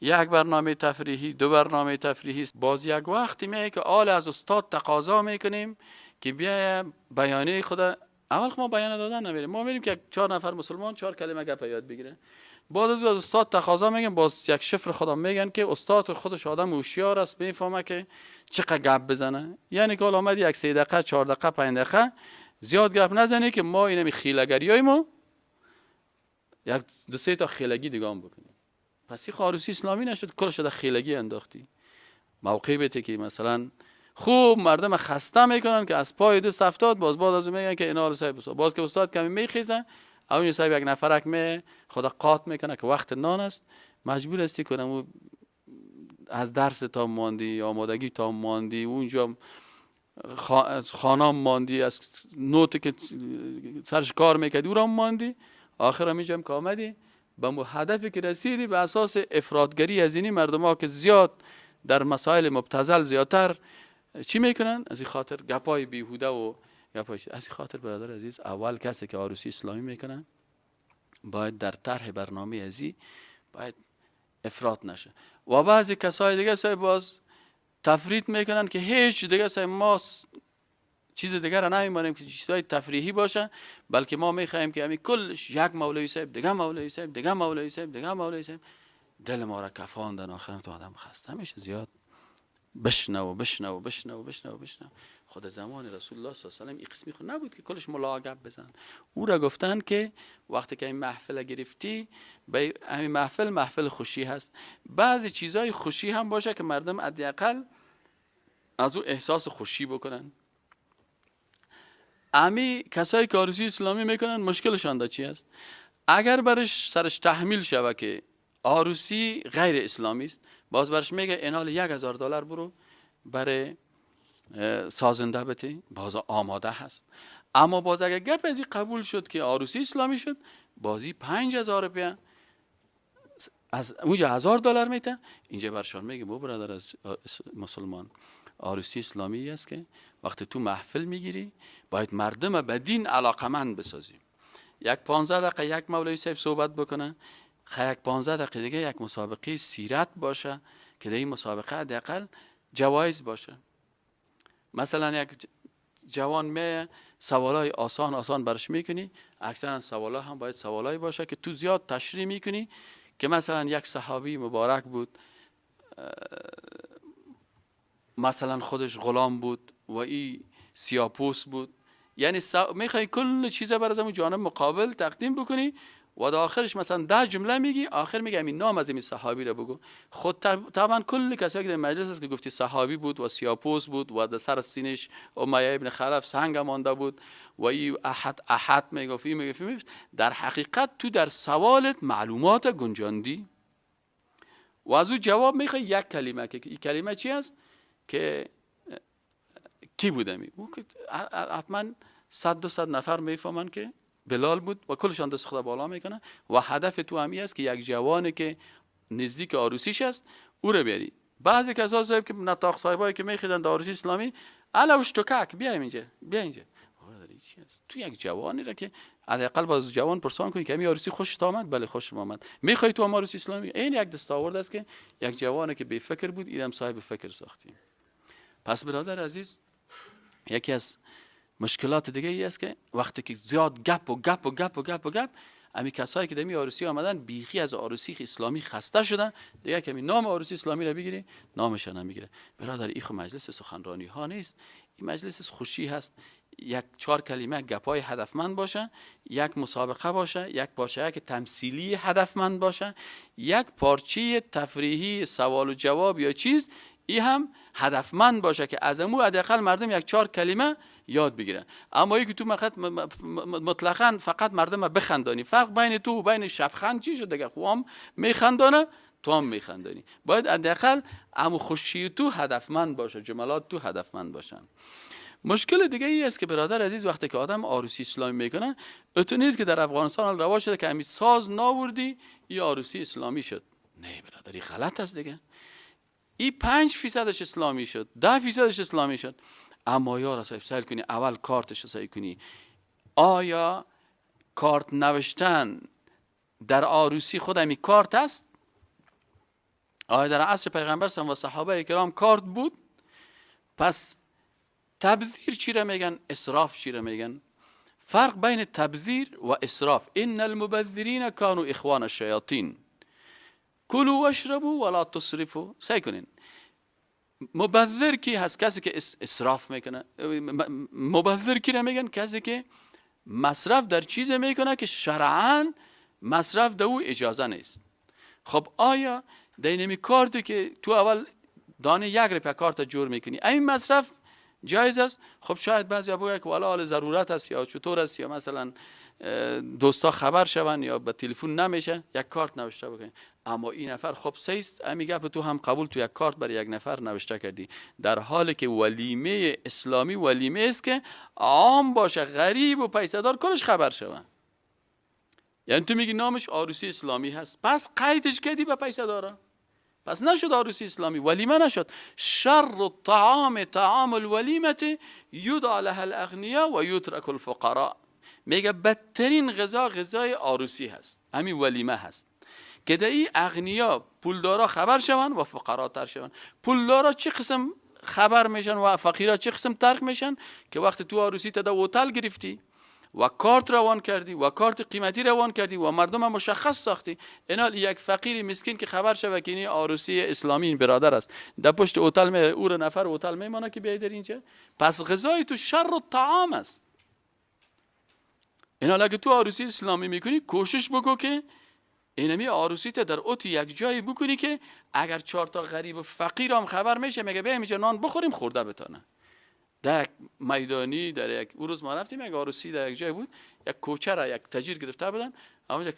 یک برنامه تفریحی، 2 برنامه تفریحی، باز یک وقتی میگه که آل از استاد تقاضا میکنیم که بیا بیانیه خدا. اول ما بیان دادن نمیریم، ما میریم که 4 نفر مسلمان 4 کلمه گپ یاد بگیره. بعد از استاد تقاضا میگن، باز یک شفر خدا میگن که استاد خودش آدم هوشیار است، میفهمه که چقدر گپ بزنه. یعنی که آمد یک 3 دقیقه 4 دقیقه 5 دقیقه زیاد گپ نزنی که ما اینمی خیلگریایمو یک 2-3 تا خیلگی دیگه هم بکنیم. پس این عروسی اسلامی نشد، کلش در خیلگی انداختی. موقعی بته که مثلا خوب مردم خسته میکنن که از پای دست افتاد، باز بعد از میگن که اینا رو صاحب باز که استاد کمی میخیزه اون صاحب یک نفرک می خدا قات میکنه که وقت نان است، مجبور استی کنم از درس تا ماندی، آمادگی تا ماندی، اونجا خانم ماندی، از نوت که سرش کار میکردی او را ماندی، آخر میجم که آمدی به هدفی که رسیدی به اساس افراطگری از اینی مردم ها که زیاد در مسائل مبتذل زیادتر چی میکنن؟ از این خاطر گپای بیهوده و گپای از این خاطر برادر عزیز، اول کسی که عروسی اسلامی میکنن باید در طرح برنامه ازی باید افراط نشه. و بعضی کسای دیگه باز تفرید میکنن که هیچ دیگه ما چیز دیگر را نمیمانیم که چیزهای تفریحی باشه، بلکه ما میخوایم که همین کلش یک مولوی صاحب دیگه مولوی صاحب دیگه مولوی صاحب دیگه مولوی صاحب. دل ما را کفاندن. آخر تو آدم خسته میشه زیاد بشنو بشنو بشنو بشنو بشنو. خود زمان رسول الله صلی الله علیه و آله این قسمی خود نبود که کلش ملا گپ بزن. او را گفتن که وقتی که این محفل گرفتی، به همین محفل خوشی هست، بعضی چیزای خوشی هم باشه که مردم حداقل از او احساس خوشی بکنن. امی کسایی که عروسی اسلامی میکنن مشکلشان دا چی است؟ اگر برش سرش تحمیل شوه که عروسی غیر اسلامی است، باز برش میگه اینال $1000 برو برای سازنده بده، باز آماده هست. اما باز اگر گپ ازی قبول شد که عروسی اسلامی شد، بازی $5000 از اونجا $1000 میته. اینجا برشان میگه بو برادر از مسلمان، عروسی اسلامی است که وقتی تو محفل میگیری باید مردم به دین علاقمند بسازی. یک 15 دقیقه یک مولوی صاحب صحبت بکنه، یک 15 دقیقه دیگه یک مسابقه سیرت باشه که در این مسابقه حداقل جوایز باشه. مثلا یک جوان می سوالای آسان برش میکنی، اکثرا سوالا هم باید سوالای باشه که تو زیاد تشریح میکنی که مثلا یک صحابی مبارک بود، مثلا خودش غلام بود و این سیاپوس بود، یعنی میخوای کل چیزا بر از اون جانب مقابل تقدیم بکنی و در آخرش مثلا 10 جمله میگی، آخر میگی همین نام از این صحابی رو بگو. خود طبعا کل کسایی که در مجلس است که گفتی صحابی بود و سیاپوس بود و در سر سینش امیه ابن خلف سنگ مانده بود و این احد میگفتی، در حقیقت تو در سوالت معلومات گنجاندی و از او جواب میخوای یک کلمه، که این کلمه چی است؟ که کی بوده می؟ حتما 100-200 نفر میفهمن که بلال بود و کلشان دست خدا بالا میکنه و هدف تو همی است که یک جوانی که نزدیک عروسیش است او رو بیاری. بعضی کسا صاحب که نطاق صاحبایی که میخیدن در عروسی اسلامی علاوش توکک بیا اینجا تو یک جوانی را که حداقل باز جوان پرسان کنی که همین عروسی خوشت آمد؟ بله خوشم آمد. میخوای تو هم عروسی اسلامی؟ این یک دستاورد است که یک جوانی که بی فکر بود اینم صاحب فکر ساختیم. پس برادر عزیز، یکی از مشکلات دیگه ای است که وقتی که زیاد گپ امی کسایی که دمی عروسی آمدن بیخی از عروسی اسلامی خسته شدن، دیگه که نام عروسی اسلامی را بگیری نامش نمیگیره. برادر این خو مجلس سخنرانی ها نیست، این مجلس خوشی هست. یک 4 کلمه گپای هدفمند باشه، یک مسابقه باشه، یک تمثیلی هدفمند باشه، یک پارچه تفریحی سوال و جواب یا چیز این هم هدفمند باشه که از امو حداقل مردم یک 4 کلمه یاد بگیرن. اما یکی تو مطلقاً فقط مردم بخندانی، فرق بین تو و بین شبخند چی شد؟ دیگه خوام میخندانه تو هم میخندانی. باید حداقل امو خوشی تو هدفمند باشه، جملات تو هدفمند باشن. مشکل دیگه ای است که برادر عزیز وقتی که آدم عروسی اسلامی میکنه، اتو نیست که در افغانستان روا شده که همین ساز ناوردی یا عروسی اسلامی شد. نه برادر، این غلط است دیگه. این 5% اسلامی شد، 10% اسلامی شد. اما یا رسول سهل کنی اول کارتش رو سهل کنی. آیا کارت نوشتن در عروسی خود همی کارت است؟ آیا در عصر پیغمبر و صحابه کرام کارت بود؟ پس تبذیر چی را میگن؟ اسراف چی را میگن؟ فرق بین تبذیر و اسراف: ان المبذرین کانوا اخوان الشیاطین کلوا واشربوا ولا تسرفوا. سعی کنین. مبذر کی هست؟ کسی که اسراف میکنه. مبذر کی را میگن؟ کسی که مصرف در چیز میکنه که شرعاً مصرف در او اجازه نیست. خب آیا در این کارتی که تو اول دانه 1 روپیه کارت جور میکنی این مصرف جایز است؟ خب شاید بعضی بگه که والا حال ضرورت است یا چطور است، یا مثلا دوستا خبر شون یا به تلفن نمیشه یک کارت نوشته بکنی. اما این نفر خب سیست امیگه تو هم قبول تو یک کارت برای یک نفر نوشته کردی، در حالی که ولیمه اسلامی ولیمه است که عام باشه، غریب و پیسه‌دار کلش خبر شون. یعنی تو میگی نامش عروسی اسلامی هست، پس قیدش کردی به پیسه‌دارا، پس نشد عروسی اسلامی، ولیمه نشد. شر الطعام طعام الولیمه یدعى لها الاغنیاء و یترک الفقراء. میگه بدترین غذا غذای عروسی هست، همین ولیمه هست که در این اغنیا پولدارا خبر شون و فقرا تر شون. پولدارا چه قسم خبر میشن و فقیرا چه قسم ترک میشن؟ که وقتی تو عروسی تا هتل گرفتی و کارت روان کردی و کارت قیمتی روان کردی و مردم هم مشخص ساختی، اینال یک فقیر مسکین که خبر شوه که این عروسی اسلامی این برادر است، در پشت هتل او رو نفر هتل میمانه که بیای در اینجا. پس غذای تو شر و طعام است. اینال اگه تو عروسی اسلامی میکنی کوشش بکو که اینمی عروسی تا در اوت یک جایی بکنی که اگر 4 تا غریب و فقیر هم خبر میشه میگه بیایم اینجا نان بخوریم خورده بتانه. در یک میدانی در یک روز ما رفتیم یک عروسی در یک جای بود، یک کوچه را یک تاجر گرفته بودن، اما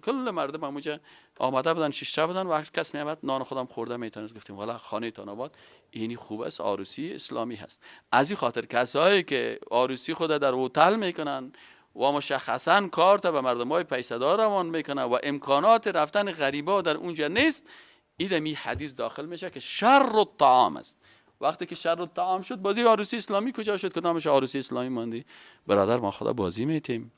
کل مردم اونجا آمده بودن 6 تا بودن و هر کس میامد نان خودم خورده میتونست. گفتیم والا خانه تان آباد اینی خوب است، عروسی اسلامی هست. از این خاطر کسایی که عروسی خود در هتل میکنن و مشخصا کارت به مردمای پیسه‌دار روان میکنه و امکانات رفتن غریبا در اونجا نیست، این می حدیث داخل میشه که شر الطعام است. وقتی که شر الطعام شد بازی عروسی اسلامی کجا شد که نامش عروسی اسلامی ماندی؟ برادر ما خدا بازی میتیم،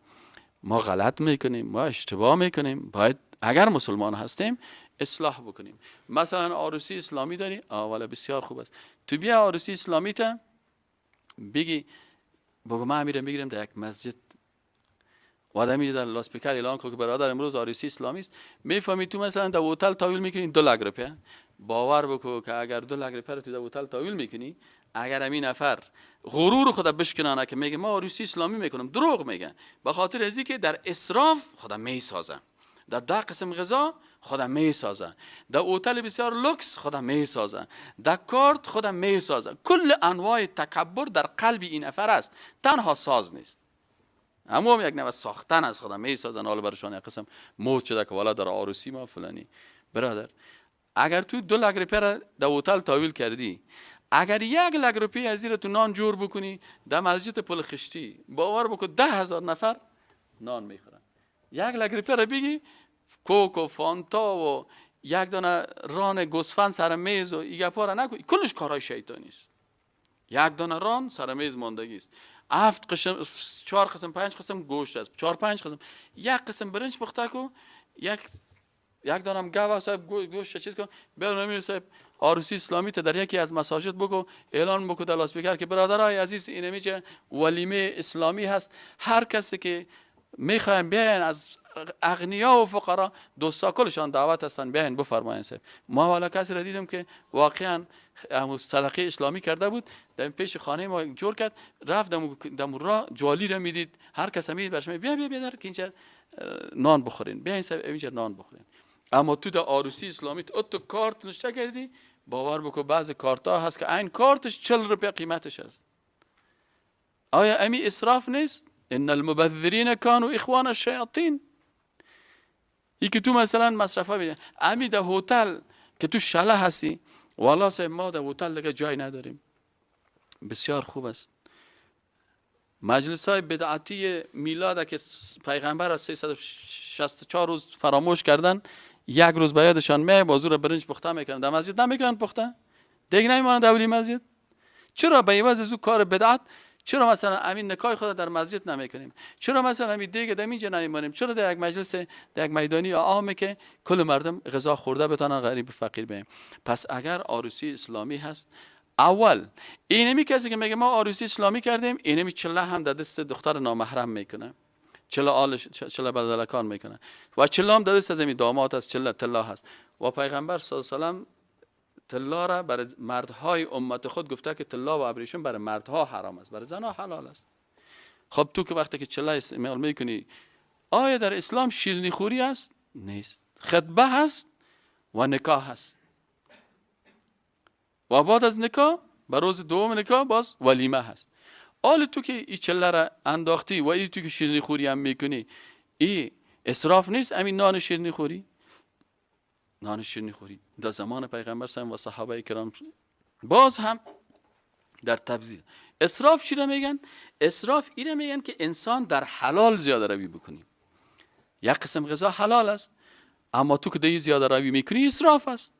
ما غلط میکنیم، ما اشتباه میکنیم، باید اگر مسلمان هستیم اصلاح بکنیم. مثلا عروسی اسلامی داری، والا بسیار خوب است. تو بیا عروسی اسلامی تا بگی بگو ما میرم بگیرم در یک مسجد و آدم میگه در لاسپیکر اعلان کنه که برادر امروز عروسی اسلامی است، میفهمی تو مثلا در هتل تاویل میکنی 2 لک روپیه. باور بکو که اگر 2 لک روپیه رو تو در هتل تاویل میکنی، اگر همین نفر غرور خدا بشکنانه که میگه ما عروسی اسلامی میکنم، دروغ میگه. به خاطر ازی که در اسراف خدا میسازه، در 10 قسم غذا خدا میسازه، در هتل بسیار لوکس خدا میسازه، در کارت خدا میسازه. کل انواع تکبر در قلب این نفر است، تنها ساز نیست، اما یک نوع ساختن از خدا میسازن. حالا برشان یک قسم موت شده که والا در عروسی ما فلانی. برادر اگر تو 2 لک روپیه را در هتل تاویل کردی، اگر 1 لک روپیه از این تو نان جور بکنی در مسجد پل خشتی، باور بکن 10,000 نفر نان میخورن. 1 لک روپیه را بگی کوک و فانتا و یک دانه ران گوسفند سر میز و این گپا را نکنی، کلش کارهای شیطانی است. 1 دانه ران سر میز ماندگی است. 7 قسم 4 قسم 5 قسم گوشت است، 4 5 قسم، 1 قسم برنج پخته کو، یک دانم گاوا صاحب گوشت چیز کن. برنامه صاحب عروسی اسلامی تا در یکی از مساجد بگو، اعلان بگو در لاسپیکر که برادرای عزیز این میگه ولیمه اسلامی هست، هر کسی که میخواین بیاین از اغنیا و فقرا دوستا کلشان دعوت هستن بیاین بفرمایین. صاحب ما والا کسی را دیدم که واقعا صدقه اسلامی کرده بود، در پیش خانه ما جور کرد، رفت دم را جوالی را میدید، هر کس میدید برش بیا در که اینجا نان بخورین، بیاین صاحب اینجا نان بخورین. اما تو در عروسی اسلامی تو کارت نشته کردی، باور بکن بعض کارت ها هست که این کارتش 40 روپیه قیمتش است. آیا امی اسراف نیست؟ ان المبذرین کانوا اخوان الشیاطین. ای که تو مثلا مصرفه بیدن امی در هتل که تو شله هستی، والا صاحب ما در هتل دیگه جای نداریم، بسیار خوب است. مجلس های بدعتی میلاد که پیغمبر از 364 روز فراموش کردن، 1 روز به یادشان میاد بازو را برنج پخته میکنن، در مسجد نمیکنن پخته، دیگه نمیمونن در اولی مسجد. چرا به عوض از کار بدعت چرا مثلا امین نکای خود در مسجد نمیکنیم؟ چرا مثلا امین دیگه در اینجا نمیمونیم؟ چرا در یک مجلس در یک میدانی عامه که کل مردم غذا خورده بتونن غریب فقیر بیم؟ پس اگر عروسی اسلامی هست، اول اینمی کسی که میگه ما عروسی اسلامی کردیم، اینمی چله هم در دست دختر نامحرم میکنه، چله بدلکان میکنه و چله هم در دست از این داماد هست، چله طلا هست. و پیغمبر صلی الله علیه و سلم طلا را برای مردهای امت خود گفته که طلا و ابریشم برای مردها حرام است، برای زنها حلال است. خب تو که وقتی که چله استعمال میکنی، آیا در اسلام شیرینی خوری است؟ نیست. خطبه هست و نکاح هست و بعد از نکاح بر روز دوم نکاح باز ولیمه هست. آل تو که این چله را انداختی و ای تو که شیرینی خوری هم میکنی، ای اسراف نیست؟ همین نان شیرینی خوری، نان شیرینی خوری در زمان پیغمبر صلی الله علیه و صحابه کرام باز هم در تبذیر. اسراف چی را میگن؟ اسراف این میگن که انسان در حلال زیاده روی بکنی. یک قسم غذا حلال است اما تو که دی زیاده روی میکنی اسراف است.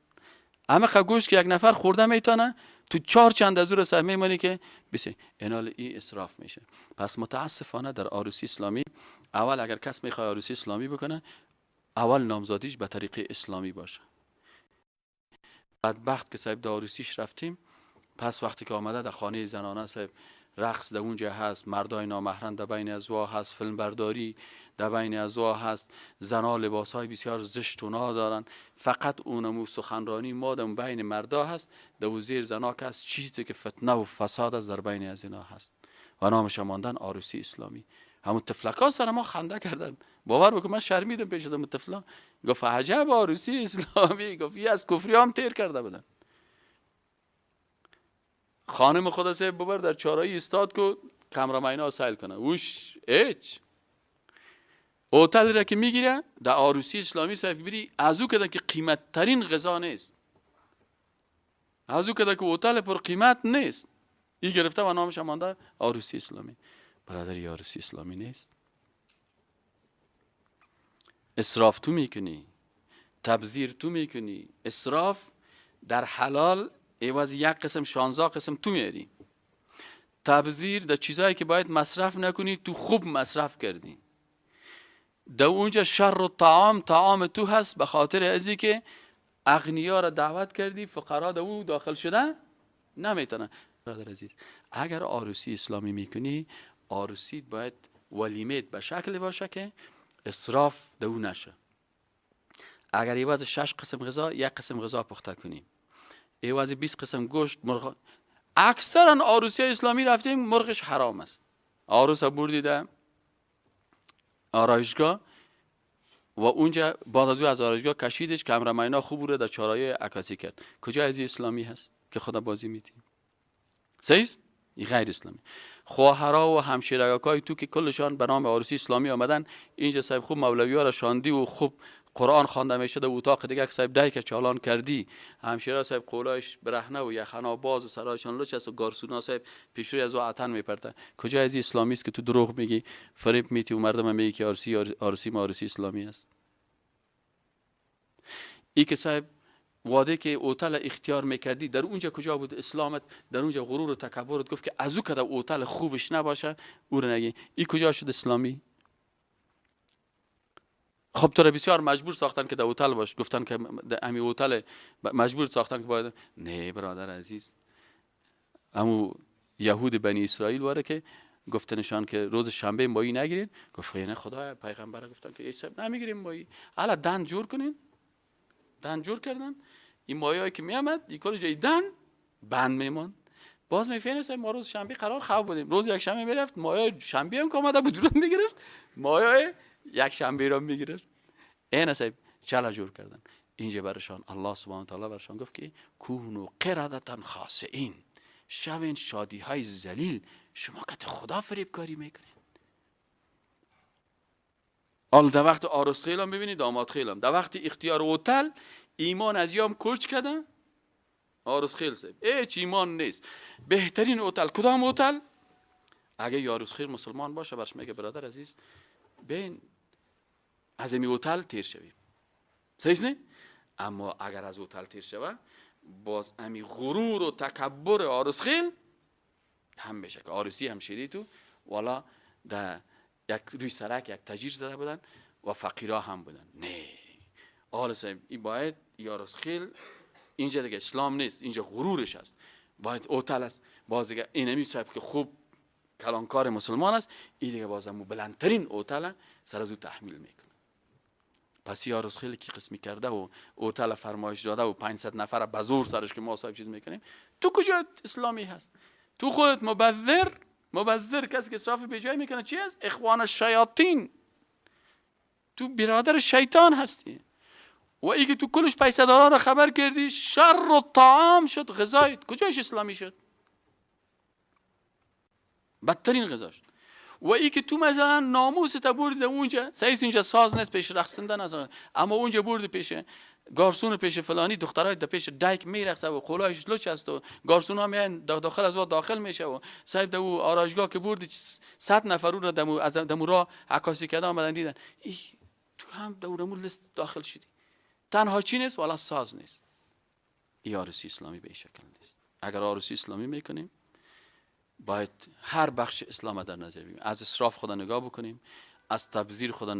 اما گوشت که یک نفر خورده میتونه تو 4 چند از رو سهم میمونی که بسی اینال این اسراف میشه. پس متاسفانه در عروسی اسلامی اول اگر کس میخواد عروسی اسلامی بکنه، اول نامزادیش به طریق اسلامی باشه. بدبخت که صاحب داروسیش رفتیم، پس وقتی که آمده در خانه زنانه صاحب رقص در اونجا هست، مردای نامحرم در بین ازوا هست، فیلم برداری در بین ازوا هست، زنا لباسهای بسیار زشت و دارن، فقط اونمو سخنرانی ما در بین مردا هست، در زیر زنا که هست چیزی که فتنه و فساد از در بین از اینا هست و نامش ماندن عروسی اسلامی. همون تفلکا سر ما خنده کردن، باور بکن من شرمیدم پیش از اون تفلا. گفت عجب عروسی اسلامی، گفت یه از کفری هم تیر کرده بودن. خانم خدا صاحب ببر در چارایی استاد کو کامراماینا سایل کنه وش ایچ هتل را که میگیره در عروسی اسلامی صاحب بری ازو کده که قیمت ترین غذا نیست، ازو کده که هتل پر قیمت نیست، این گرفته و نامش مانده عروسی اسلامی. برادر عروسی اسلامی نیست. اسراف تو میکنی، تبذیر تو میکنی، اسراف در حلال عوض یک قسم 16 قسم تو میاری، تبذیر در چیزایی که باید مصرف نکنی تو خوب مصرف کردی. در اونجا شر و طعام تو هست به خاطر ازی که اغنیا را دعوت کردی، فقرا در او داخل شده نمیتونه. برادر عزیز اگر عروسی اسلامی میکنی، عروسیت باید ولیمت به شکل باشه که اسراف در او نشه. اگر عوض 6 قسم غذا یک قسم غذا پخته کنی، عوض 20 قسم گوشت مرغ، اکثرا عروسی اسلامی رفتیم مرغش حرام است. عروس بردی در آرایشگاه و اونجا بعد از آرایشگاه کشیدش، کامراماینا خوب بوده در چارای عکاسی کرد. کجا از اسلامی هست که خدا بازی میدی؟ صحیح است؟ این غیر اسلامی. خواهرها و همشیرگاکای تو که کلشان به نام عروسی اسلامی آمدن، اینجا صاحب خوب مولوی ها را شاندی و خوب قرآن خوانده میشه در اتاق دیگه که صاحب دای که چالان کردی، همشیرا صاحب قولایش برهنه و یخنا باز و سرایشان لچ است و گارسونا صاحب پیشروی از او عطن میپرته. کجا از اسلامی است که تو دروغ میگی، فریب میتی و مردم میگی که عروسی اسلامی است؟ ای که صاحب واده که اوتل اختیار میکردی در اونجا کجا بود اسلامت؟ در اونجا غرور و تکبرت گفت که ازو کده اوتل خوبش نباشه او رو نگی. ای کجا شد اسلامی؟ خب تو را بسیار مجبور ساختن که در اوتل باش، گفتن که در امی اوتل مجبور ساختن که باید. نه برادر عزیز، امو یهود بنی اسرائیل واره که گفتنشان که روز شنبه مایی نگیرین، گفت نه خدا پیغمبر گفتن که ایسا نمیگیریم مایی، حالا دن جور کنین. دن جور کردن، این مایه‌ای که میامد این کل جای دن بند میمان. باز میفهمید ما روز شنبه قرار خواب بودیم، روز یک شنبه میرفت مایه شنبه هم که آمده بود رو میگرفت، مایه یک شنبه رو میگرفت. این صاحب چلا جور کردن. اینجا برشان الله سبحانه و تعالی برشان گفت که کونوا قردة خاسئین، شوین شادی های ذلیل. شما که خدا فریب کاری میکنین. حال در وقت عروس خیلم ببینید داماد خیلم، در وقت اختیار هتل ایمان از یام کچ کردن. عروس خیل صاحب هیچ ایمان نیست. بهترین هتل کدام هتل؟ اگه عروس خیل مسلمان باشه برش میگه برادر عزیز بین از امی هتل تیر شویم، صحیح نه؟ اما اگر از هتل تیر شوه باز امی غرور و تکبر عروس خیل هم بشه که عروسی هم شدی تو والا در یک روی سرک یک تاجیر زده بودن و فقیرها هم بودن. نه آل صاحب این باید عروس خیل اینجا دیگه اسلام نیست، اینجا غرورش است، باید هتل است. باز دیگه اینمی صاحب که خوب کلانکار مسلمان است، این دیگه بازم بلندترین هتل سر از او تحمیل میکنه. پس عروس خیلی که قسمی کرده و هتل فرمایش داده و 500 نفر به زور سرش که ما صاحب چیز میکنیم، تو کجا اسلامی هست؟ تو خودت مبذر کسی که اسراف به جای میکنه چی است؟ اخوان الشیاطین، تو برادر شیطان هستی. و ای که تو کلش پیسه دارا را خبر کردی، شر و طعام شد غذایت، کجایش اسلامی شد؟ بدترین غذا شد. و ای که تو مثلا ناموست بردی اونجا، صحیح اینجا ساز نیست پیش رقصنده نه، اما اونجا بردی پیش گارسون، پیش فلانی دخترای در پیش دایک میرقصه و قولایش لچ است و گارسون ها میان داخل از داخل میشه و صاحب در او آرایشگاه که بردی 100 نفر رو دمو را عکاسی کرده آمدن دیدن ای تو هم دورمون لیست داخل شدی. تنها چی نیست والا ساز نیست. این عروسی اسلامی به این شکل نیست. اگر عروسی اسلامی میکنیم باید هر بخش اسلام در نظر بگیریم. از اسراف خدا نگاه بکنیم، از تبذیر خدا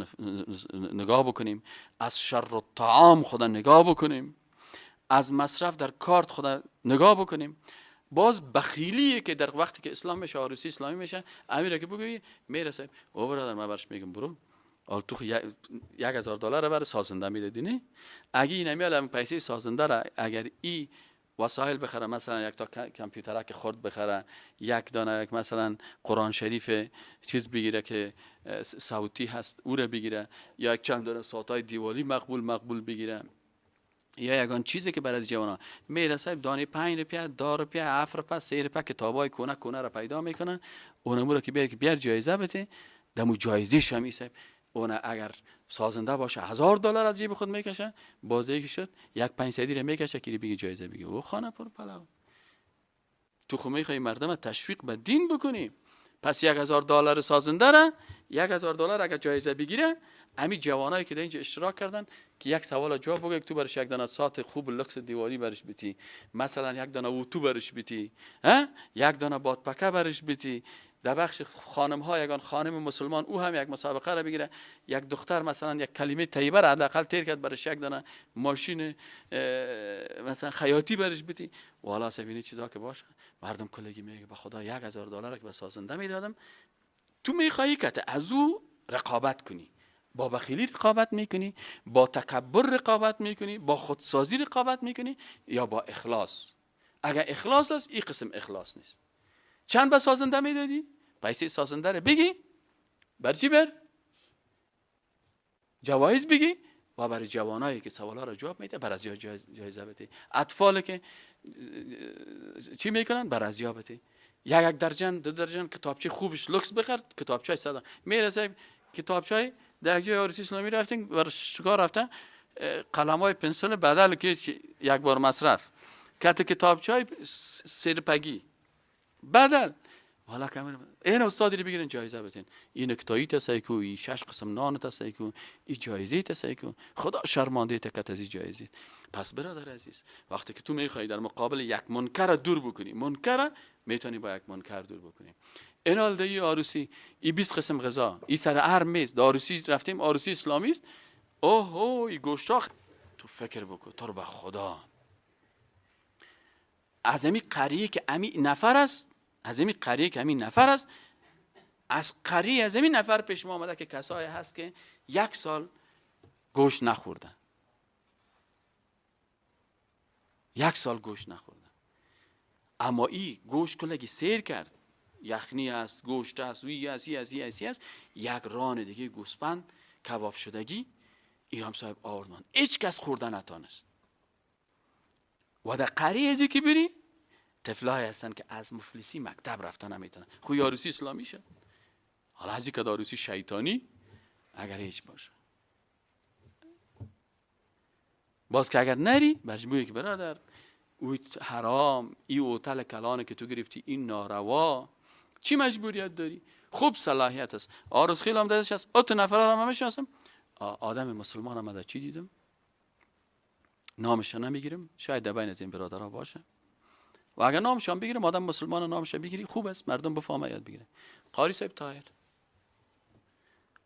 نگاه بکنیم، از شر الطعام خدا نگاه بکنیم، از مصرف در کارت خدا نگاه بکنیم. باز بخیلیه که در وقتی که اسلام میشه، عروسی اسلامی میشه، امیره که بگویی میرسه او برادر من برش میگم برو تو $1000 برای سازنده میدادی نه؟ اگه این نمیال پیسه سازنده را اگر ای وسایل بخره، مثلا یک تا کامپیوتر که خرد بخره، یک دانه یک مثلا قرآن شریف چیز بگیره که صوتی هست او را بگیره، یا یک چند دانه ساعتای دیوالی مقبول بگیره، یا یگان چیزی که برای از جوانا میرسه دانه 5 روپیه 10 روپیه 7 روپیه 3 روپیه کتابای کنه را پیدا میکنه، اونمو رو که بیار جایزه بده، دمو جایزه شمیسه اون اگر سازنده باشه $1000 از جیب خود میکشه، بازی که شد یک 500 رو میکشه که بگی جایزه بگی او خانه پر پلاو. تو خو میخوای مردم تشویق به دین بکنی، پس $1000 سازنده را $1000 اگر جایزه بگیره، همین جوانایی که در اینجا اشتراک کردن که یک سوال جواب بگه، تو برش یک دانه ساعت خوب لکس دیواری برش بیتی، مثلا یک دانه اوتو برش بیتی، یک دانه بادپکه برش بیتی. در بخش خانم ها یگان خانم مسلمان او هم یک مسابقه را بگیره، یک دختر مثلا یک کلمه طیبه را حداقل تیر کرد برش یک دانه ماشین مثلا خیاطی برش بیتی. والا سبینی چیزا که باشه مردم کلگی میگه به خدا $1000 که به سازنده میدادم. تو میخوایی که از او رقابت کنی، با بخیلی رقابت میکنی، با تکبر رقابت میکنی، با خودسازی رقابت میکنی، یا با اخلاص؟ اگر اخلاص است، این قسم اخلاص نیست. چند به سازنده میدادی؟ پیسه سازنده رو بگی، بر چی بر؟ جوایز بگی و برای جوانایی که سوالا رو جواب میده بر از جایزه بده. اطفال که چی میکنن بر از بده. یک درجن 2 درجن کتابچه خوبش لوکس بخر، کتابچه صدا میرسه کتابچه در جای عروسی اسلامی رفتیم بر شکار رفتن قلمای پنسل بدل که یک بار مصرف کت کتابچه سرپگی بدل حالا کامل این استادی رو بگیرن جایزه بدین، این نکتایی تسایکو، این 6 قسم نان تسایکو، این جایزه تسایکو، خدا شرمنده تکت از این جایزه. پس برادر عزیز وقتی که تو میخوای در مقابل یک منکر دور بکنی، منکر میتونی با یک منکر دور بکنی. این حال عروسی این 20 قسم غذا این سر هر میز عروسی رفتیم، عروسی اسلامی است، اوه این گوشتاخ تو فکر بکن تو رو به خدا از امی قریه که امی نفر است، از این قریه که همین نفر است، از قریه از این نفر پیش ما آمده که کسایی هست که 1 سال گوشت نخوردن، 1 سال گوشت نخوردن، اما این گوشت کلگی سیر کرد، یخنی است، گوشت است، وی است، ای است، یک ران دیگه گوسفند کباب شدگی ایرام صاحب آوردن، هیچ کس خوردن نتانست. و در قریه ازی که بری طفلای هستن که از مفلسی مکتب رفتن نمیتونن، خوی عروسی اسلامی شد. حالا ازی که عروسی شیطانی اگر هیچ باشه، باز که اگر نری مجبوری که برادر اوی حرام، ای اوتل کلانه که تو گرفتی این ناروا، چی مجبوریت داری؟ خوب صلاحیت است. عروس خیلی هم دستش هست، 8 نفر هم همش هستم. آدم مسلمان هم در چی دیدم نامش نمیگیرم، شاید در بین از این برادرها باشه، و اگر نامشان بگیرم آدم مسلمان نامش بگیری خوب است، مردم بفهمه یاد بگیره. قاری صاحب طاهر،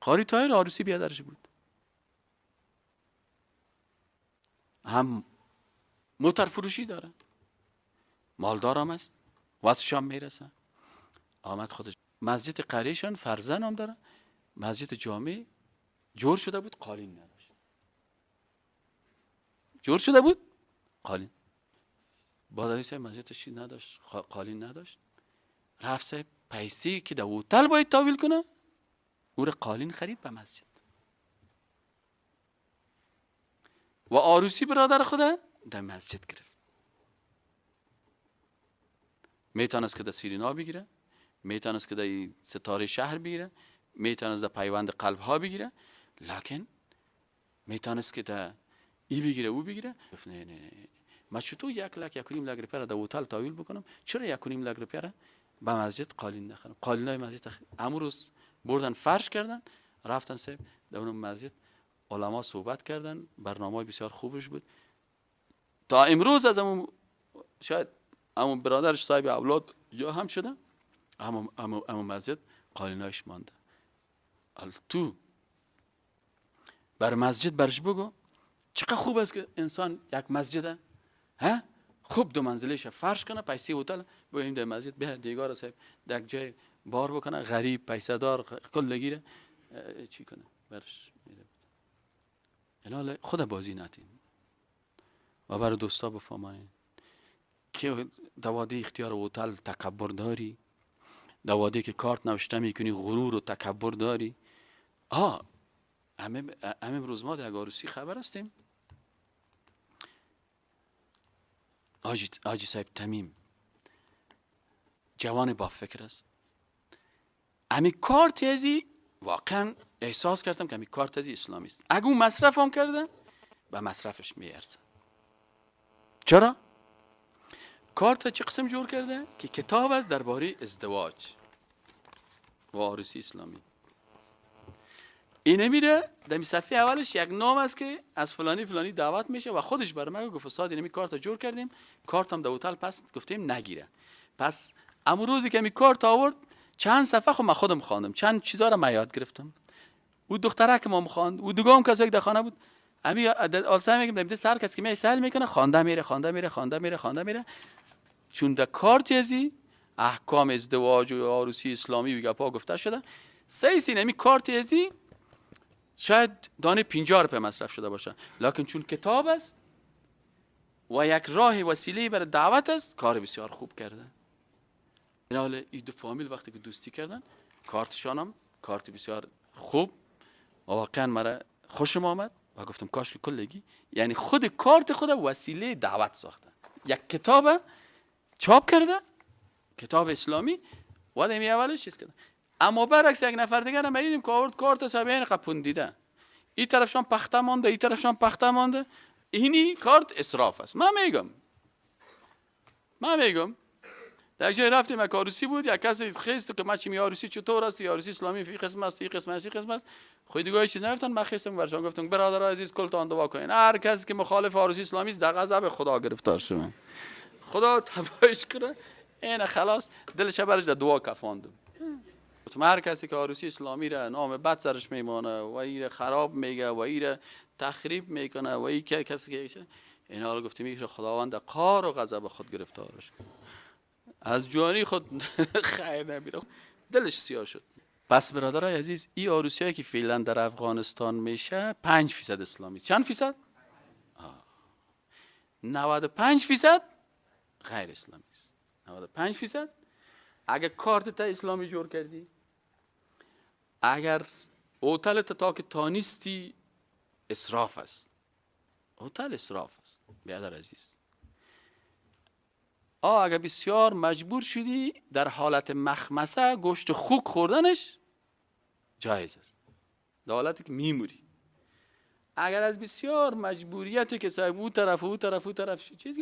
قاری طاهر عروسی بیادرش بود، هم موتر فروشی داره، مالدار هم است، واسه شام میرسه، آمد خودش مسجد قریشان فرزن هم داره، مسجد جامع جور شده بود قالین نداشت، جور شده بود قالین، بادایی صاحب مسجدش نداشت، قالین نداشت، رفت صاحب پیسی که در هتل باید تاویل کنه او را قالین خرید به مسجد. و عروسی برادر خدا در مسجد گرفت. میتونست که در سیرینا بگیره، میتونست که در ستاره شهر بگیره، میتونست در پیوند قلب ها بگیره، لکن میتونست که در ای بگیره او بگیره. نه من چطور 1 لک 1.5 لک روپیه را در هتل تاویل بکنم، چرا 1.5 لک روپیه را به مسجد قالین نخرم؟ قالینای مسجد امروز بردن فرش کردن، رفتن صاحب در اون مسجد علما صحبت کردن، برنامه بسیار خوبش بود. تا امروز از همون شاید همون برادرش صاحب اولاد یا هم شده، همون مسجد قالینایش مانده. تو بر مسجد برش بگو چقدر خوب است که انسان یک مسجده ها خوب 2 منزلش فرش کنه، پیسه هتل بریم در مسجد به دیگار صاحب در جای بار بکنه، غریب پیسه دار کل گیره چی کنه برش میره. الان خود بازی نتیم و برای دوستا بفهمانین که دواده اختیار هتل تکبر داری، دواده که کارت نوشته میکنی غرور و تکبر داری. همه روز ما در عروسی خبر هستیم آجی صاحب تمیم جوان با فکر است. امی کارت ازی واقعا احساس کردم که امی کارت ازی اسلامی است. اگه اون مصرف هم کرده به مصرفش میارزه. چرا؟ کارت چه قسم جور کرده؟ که کتاب است درباره ازدواج و عروسی اسلامی. اینه میره در صفحه اولش یک نام است که از فلانی فلانی دعوت میشه و خودش بر من گفت استاد اینمی کارت جور کردیم، کارتم در هتل پس گفتیم نگیره. پس امروز روزی که می کارت آورد چند صفحه خود من خودم خواندم، چند چیزا رو من یاد گرفتم. او دختره که ما خواند، او دوگام کسایی که در خانه بود، امی آلسا میگم نمیده سر کسی که می سهل میکنه خوانده میره. چون در کارت ازی احکام ازدواج و عروسی اسلامی و گپا گفته شده، سه نمی کارت ازی شاید دانه 50 روپیه مصرف شده باشه، لکن چون کتاب است و یک راه وسیله برای دعوت است کار بسیار خوب کرده. این حال این دو فامیل وقتی که دوستی کردن کارتشان هم کارت بسیار خوب و واقعا مرا خوشم آمد و گفتم کاش که کلگی یعنی خود کارت خود وسیله دعوت ساخته. یک کتاب چاپ کرده، کتاب اسلامی و دمی اولش چیز کرده. اما برعکس یک نفر دیگر هم دیدیم که آورد کارت سابین قپون دیده، این طرفشان پخته مانده، این طرفشان پخته مانده. اینی کارت اسراف است. من میگم در جای رفتیم یک عروسی بود، یک کسی خیست که من چی عروسی چطور است، عروسی اسلامی فی قسم است، این قسم است. خود دیگه چیز نگفتن، من خیستم برشان گفتم برادر عزیز کلتان دعا کنین، هر کسی که مخالف عروسی اسلامی است در غضب خدا گرفتار شده، خدا تباهش کنه. این خلاص دلش برش در دعا کفاندم. هر کسی که عروسی اسلامی را نام بد سرش میمانه و این خراب میگه و این تخریب میکنه و این که کسی که این حال گفتیم که خداوند قهر و غضب خود گرفتارش کنه، از جوانی خود خیر نمیره، دلش سیاه شد. پس برادرای عزیز این عروسیایی که فعلا در افغانستان میشه 5% اسلامی. چند فیصد؟ 95% غیر اسلامی است. 95% اگر کارت تا اسلامی جور کردی، اگر هتل تا که تانیستی اسراف است، هتل اسراف است برادر عزیز. اگر بسیار مجبور شدی در حالت مخمسه گوشت خوک خوردنش جایز است، در حالتی که میموری. اگر از بسیار مجبوریتی که صاحب او طرف چیز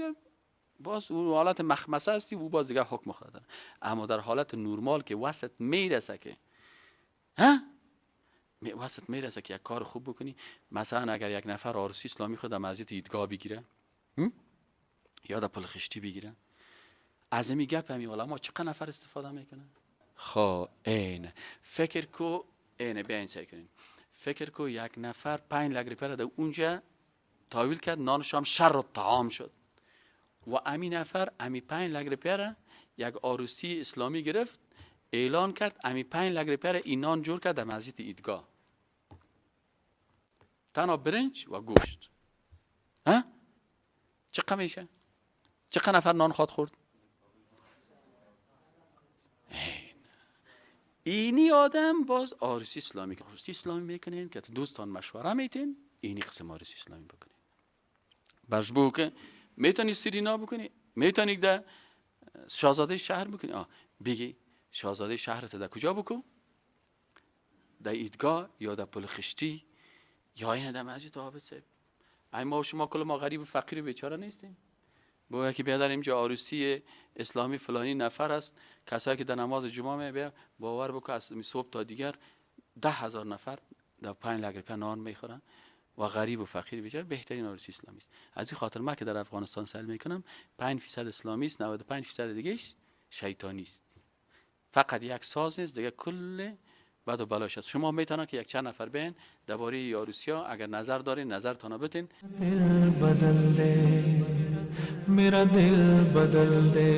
باز اون حالت مخمسه هستی و باز دیگه حکم خورده. اما در حالت نورمال که وسط میرسه که یک کار خوب بکنی، مثلا اگر یک نفر عروسی اسلامی خود در مسجد ایدگاه بگیره یا در پل خشتی بگیره، از این گپ همین علما چقدر نفر استفاده میکنن. این فکر کو بیاین سعی کنین فکر کو یک نفر 5 لک روپیه در اونجا تاویل کرد، نانش هم شر و طعام شد و امین نفر 5 لک روپیه یک عروسی اسلامی گرفت، اعلان کرد 5 لک روپیه این نان جور کرد در مسجد ایدگاه، تنها برنج و گوشت. چقدر میشه؟ چقدر نفر نان خواد خورد؟ اینی آدم باز عروسی اسلامی که عروسی اسلامی میکنین که دوستان مشوره میتین اینی قسم عروسی اسلامی بکنین. برش بگو که میتونی سیرینا بکنی، میتونی در شاهزاده شهر بکنی. بگی شاهزاده شهرت در کجا بکن؟ در ایدگاه یا در پل خشتی یا این در مسجد عابد صاحب. ما شما کل ما غریب و فقیر و بیچاره نیستیم. با یکی بیادر اینجا عروسی اسلامی فلانی نفر است، کسایی که در نماز جمعه میبیا باور بکن از صبح تا دیگر 10,000 نفر در 5 لک روپیه نان میخورن و غریب و فقیر بیچاره. بهترین عروسی اسلامی است. از این خاطر ما که در افغانستان سال میکنم 5% اسلامی است، 95% دیگهش شیطانی است. فقط یک ساز است، دیگه کل بعد و بلاش است. شما میتونه که یک چند نفر بین درباره یاروسیا اگر نظر دارین نظرتون بتین. दिल बदल दे मेरा दिल बदल दे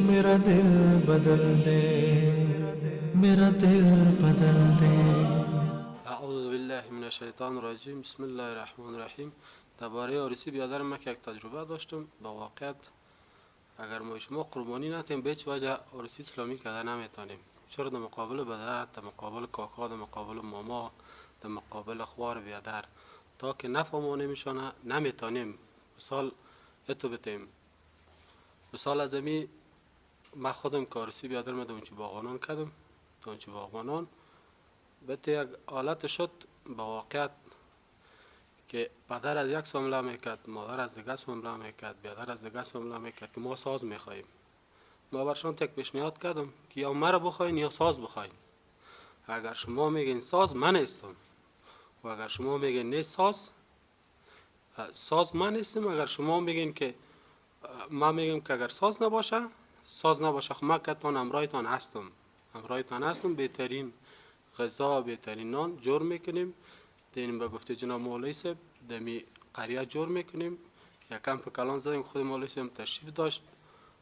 मेरा दिल बदल दे मेरा दिल बदल दे. اعوذ بالله من الشیطان الرجیم. بسم الله الرحمن الرحیم. درباره عروسی برادر من که یک تجربه داشتم. با واقعیت اگر ما شما قربانی نتیم به هیچ وجه عروسی اسلامی کردن نمیتونیم. چرا؟ در مقابل برادر، در مقابل کاکا، در مقابل ماما، در مقابل خوار برادر تا که نفهمو نمیشانه نمیتونیم. مثال اتو بتیم. مثال از امی من خودم که عروسی برادر من دونچی باغانان کردم. دونچی باغانان بته یک حالت شد با واقعیت که پدر از یک حمله میکرد، مادر از دیگه حمله میکرد، برادر از دیگه حمله میکرد که ما ساز میخواهیم. ما برشان یک پیشنهاد کردم که یا مرا بخواین یا ساز بخواین. اگر شما میگین ساز من نیستم و اگر شما میگین نه ساز من نیستم. اگر شما میگین که ما میگم که اگر ساز نباشه خب من کتان امرایتان هستم. بهترین غذا بهترین نان جور میکنیم. دینیم به گفته جناب مولوی صاحب دمی قریه جور میکنیم. یک کمپ کلان زدیم. خود مولوی صاحب تشریف داشت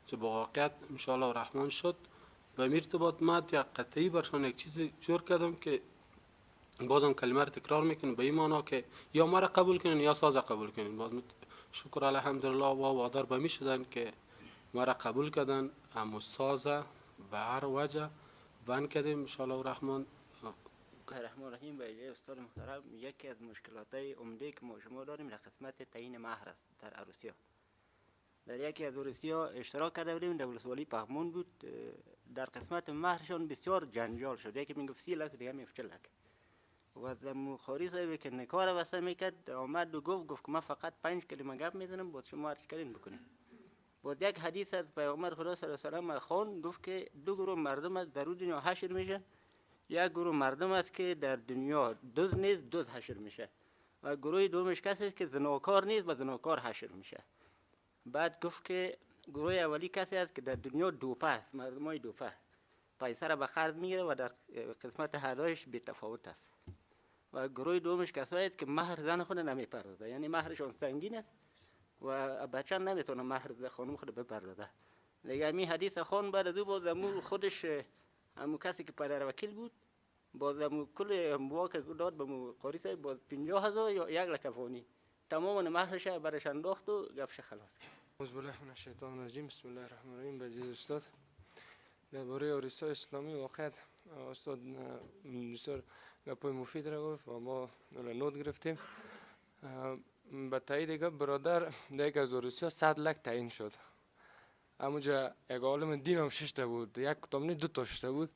که با واقعیت انشاءالله الرحمن شد. به مرتبات من یک قطعی برشان یک چیز جور کردم که بازم کلمه رو تکرار میکنم به این معنا که یا مرا قبول کنین یا ساز قبول کنین. باز شکر الحمدلله و وادار به می شدن که مرا قبول کردن. اما ساز به هر وجه بند کردیم انشاءالله الرحمن. الرحمن الرحیم. به جای استاد محترم، یکی از مشکلات عمده که ما شما داریم در قسمت تعیین مهر است در عروسی ها. در یکی از عروسی ها اشتراک کرده بودیم، در ولسوالی پغمان بود. در قسمت مهرشان بسیار جنجال شد. یکی میگفت 30 لک، دیگه میگفت 40 لک. و خاری صاحبی که نکاح را بسته میکرد آمد و گفت که من فقط 5 کلمه گپ میزنم، باید شما هر چی کردین بکنین. بعد یک حدیث از پیامبر خدا صلی الله علیه و سلم خوان، گفت که 2 گروه مردم است در دنیا حشر میشن. یک گروه مردم است که در دنیا دزد نیست، دزد حشر میشه. و گروه دومش کسی است که زناکار نیست و زناکار حشر میشه. بعد گفت که گروه اولی کسی است که در دنیا دوپه است، مردمای دوپه، پیسه را به قرض میگیره و در قسمت هدایش بی تفاوت است. و گروه دومش کسایی است که مهر زن خود نمیپردازه، یعنی مهرشون سنگین است و بچه نمیتونه مهر خانم خود بپردازه. دیگه همین حدیث خوان بعد از او باز خودش همو کسی که پدر وکیل بود باز همو کل اموال که داد به مو قاری صاحب باز 50,000 یا 1 لک افغانی تمام مهرش برش انداخت و گپش خلاص کرد. اعوذ بالله من الشیطان الرجیم. بسم الله الرحمن الرحیم. به جز استاد درباره عروسی اسلامی واقعا استاد بسیار گپای مفید را گفت و ما نوت گرفتیم. به تایید گپ برادر در یک از عروسی ها 100 لک تعیین شد. همونجا یک عالم دین هم 6 تا بود، یک کتابخانه 2 تا شده بود.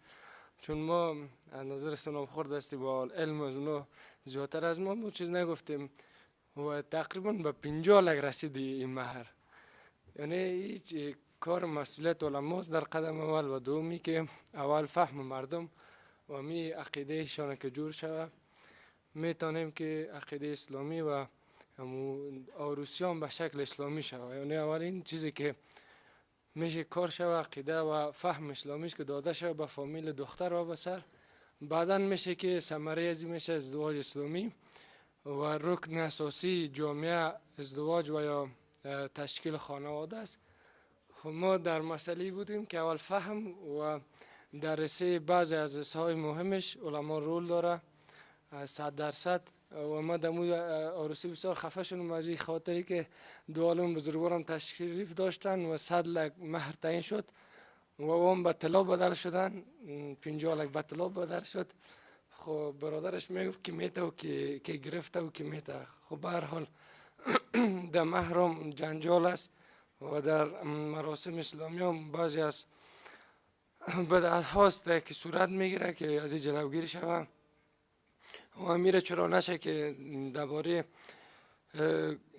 چون ما از نظر سناب خورد دستی با علم از اونا زیادتر از ما چیز نگفتیم و تقریبا به 50 لک رسید این مهر. یعنی هیچ کار مسئولیت علماست در قدم اول و دومی که اول فهم مردم و می عقیده شان که جور شود میتونیم که عقیده اسلامی و عروسیان به شکل اسلامی شود. یعنی اولین چیزی که میشه کار شود عقیده و فهم اسلامیش که داده شود به فامیل دختر و بسر. بعدا میشه که ثمره ازی میشه ازدواج اسلامی و رکن اساسی جامعه ازدواج و یا تشکیل خانواده است. خب ما در مسئله بودیم که اول فهم و درسه بعضی از رسهای مهمش علما رول داره 100%. و ما دموی عروسی بسیار خفه شدم از این خاطری که دو عالم بزرگوارم تشریف داشتن و 100 لک مهر تعیین شد و اون به طلا بدل شدن، 50 لک به طلا بدل شد. خب برادرش میگفت که میته و که گرفته و که میته. خب به هر حال در مهرم جنجال است و در مراسم اسلامی هم بعضی از بدعت هاست که صورت میگیره که از این جلوگیری شود و امیر چرا نشه که درباره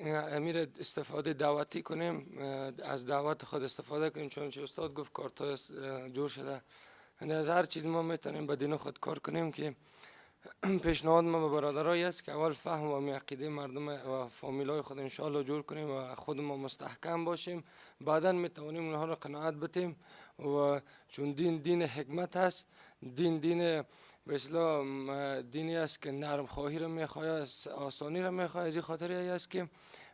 امیر استفاده دعوتی کنیم، از دعوت خود استفاده کنیم. چون چه استاد گفت کارت جور شده، یعنی از هر چیز ما میتونیم به دین خود کار کنیم. که پیشنهاد ما به برادرایی است که اول فهم و عقیده مردم و فامیلای خود انشاءالله جور کنیم و خود ما مستحکم باشیم. بعدا میتوانیم اونها را قناعت بدیم و چون دین حکمت است، دین به اصطلاح دینی است که نرم خواهی را میخواهد، آسانی را میخواهد. از این خاطر است که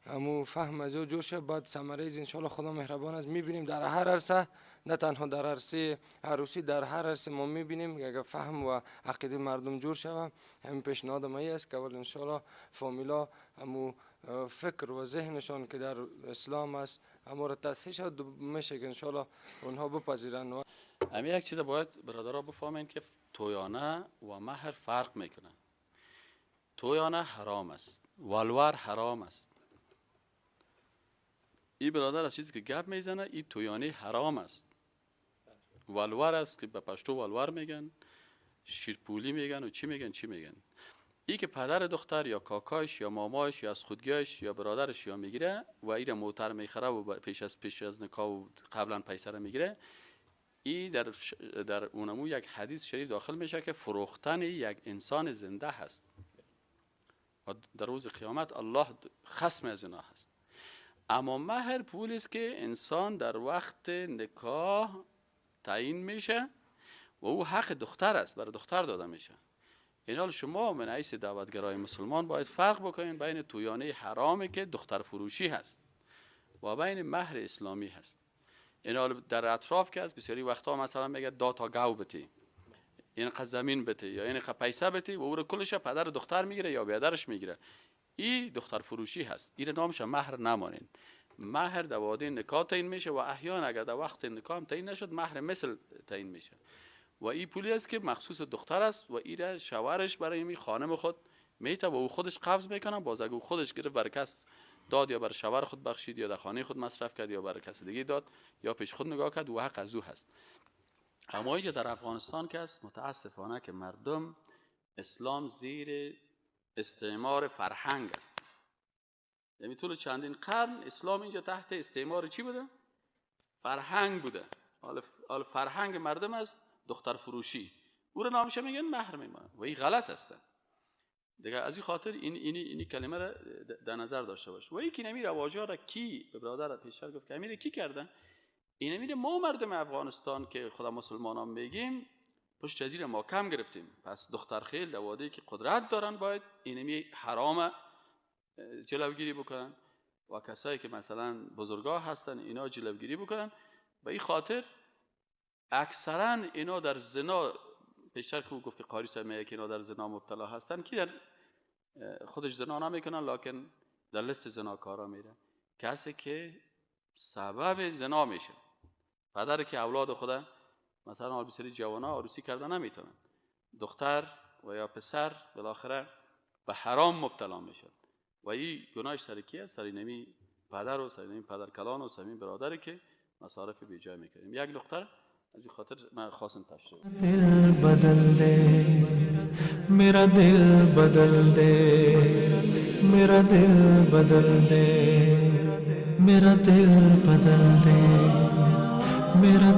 همو فهم از او جور شد. بعد ثمره از انشاءالله خدا مهربان است میبینیم در هر عرصه، نه تنها در عرصه عروسی، در هر عرصه ما میبینیم که اگر فهم و عقیده مردم جور شود، همین پیشنهاد ما است که اول انشاءالله فامیلا همو فکر و ذهنشان که در اسلام است اما را تصحیح شد میشه که انشاءالله اونها بپذیرن. همین یک چیز باید برادرها بفهمین که تویانه و مهر فرق میکنه. تویانه حرام است، ولور حرام است. این برادر از چیزی که گپ میزنه، این تویانه حرام است، ولور است که به پشتو ولور میگن، شیرپولی میگن و چی میگن. ای که پدر دختر یا کاکاش یا ماماش یا از خودگیش یا برادرش یا میگیره و این موتر میخره و پیش از نکاح و قبلا پیسه میگیره، ای در اونمو یک حدیث شریف داخل میشه که فروختن یک انسان زنده هست و در روز قیامت الله خصم از اینا هست. اما مهر پولی است که انسان در وقت نکاح تعیین میشه و او حق دختر است، برای دختر داده میشه. این حال شما من حیث دعوتگرای مسلمان باید فرق بکنین بین تویانه حرامی که دختر فروشی هست و بین مهر اسلامی هست. این حال در اطراف که از بسیاری وقتا مثلا میگه داتا گاو بتی، اینقدر زمین بتی یا اینقدر پیسه بتی و او رو کلش پدر دختر میگیره یا بیادرش میگیره. این دختر فروشی هست. این نامش مهر نمانین. مهر در واده نکاح تعیین میشه و احیانا اگر در وقت نکاح هم تعیین نشد مهر مثل تعیین میشه و این پولی است که مخصوص دختر است و این شوهرش برای می خانم خود میته و او خودش قبض میکنه. باز اگه او خودش گرفت برای کس داد یا برای شوهر خود بخشید یا در خانه خود مصرف کرد یا برای کس دیگه داد یا پیش خود نگاه کرد و حق از او هست. اما اینجا در افغانستان که است متاسفانه که مردم اسلام زیر استعمار فرهنگ است. یعنی طول چندین قرن اسلام اینجا تحت استعمار چی بوده؟ فرهنگ بوده. حالا فرهنگ مردم است دختر فروشی، او رو نامش میگن مهر میمانه و این غلط است دیگه. از این خاطر این کلمه را در نظر داشته باش. و این که نمی رواجا را کی به برادر پیشتر گفت که امیر کی کردن؟ این امیر ما مردم افغانستان که خدا مسلمانان میگیم پشت جزیره ما کم گرفتیم. پس دختر خیل در واده‌ای که قدرت دارن باید اینمی حرام جلوگیری بکنن و کسایی که مثلا بزرگاه هستن اینا جلوگیری بکنن. و این خاطر اکثرا اینا در زنا، پیشتر که او گفت که قاری صاحب میگه که اینا در زنا مبتلا هستن، کی در خودش زنا نمیکنن لکن در لیست زناکارا میرن. کسی که سبب زنا میشه، پدر که اولاد خود مثلا حال بسیاری جوانا عروسی کردن نمیتونن، دختر و یا پسر بالاخره به حرام مبتلا میشن و این گناهش سر کیه؟ سر نمی پدر و سر نمی پدر کلان و سر نمی برادری که مصارف بی جای میکنیم. یک دختر از این خاطر من خواستم تشریح دل بدل دے میرا دل بدل دے میرا دل بدل دے میرا دل بدل دے میرا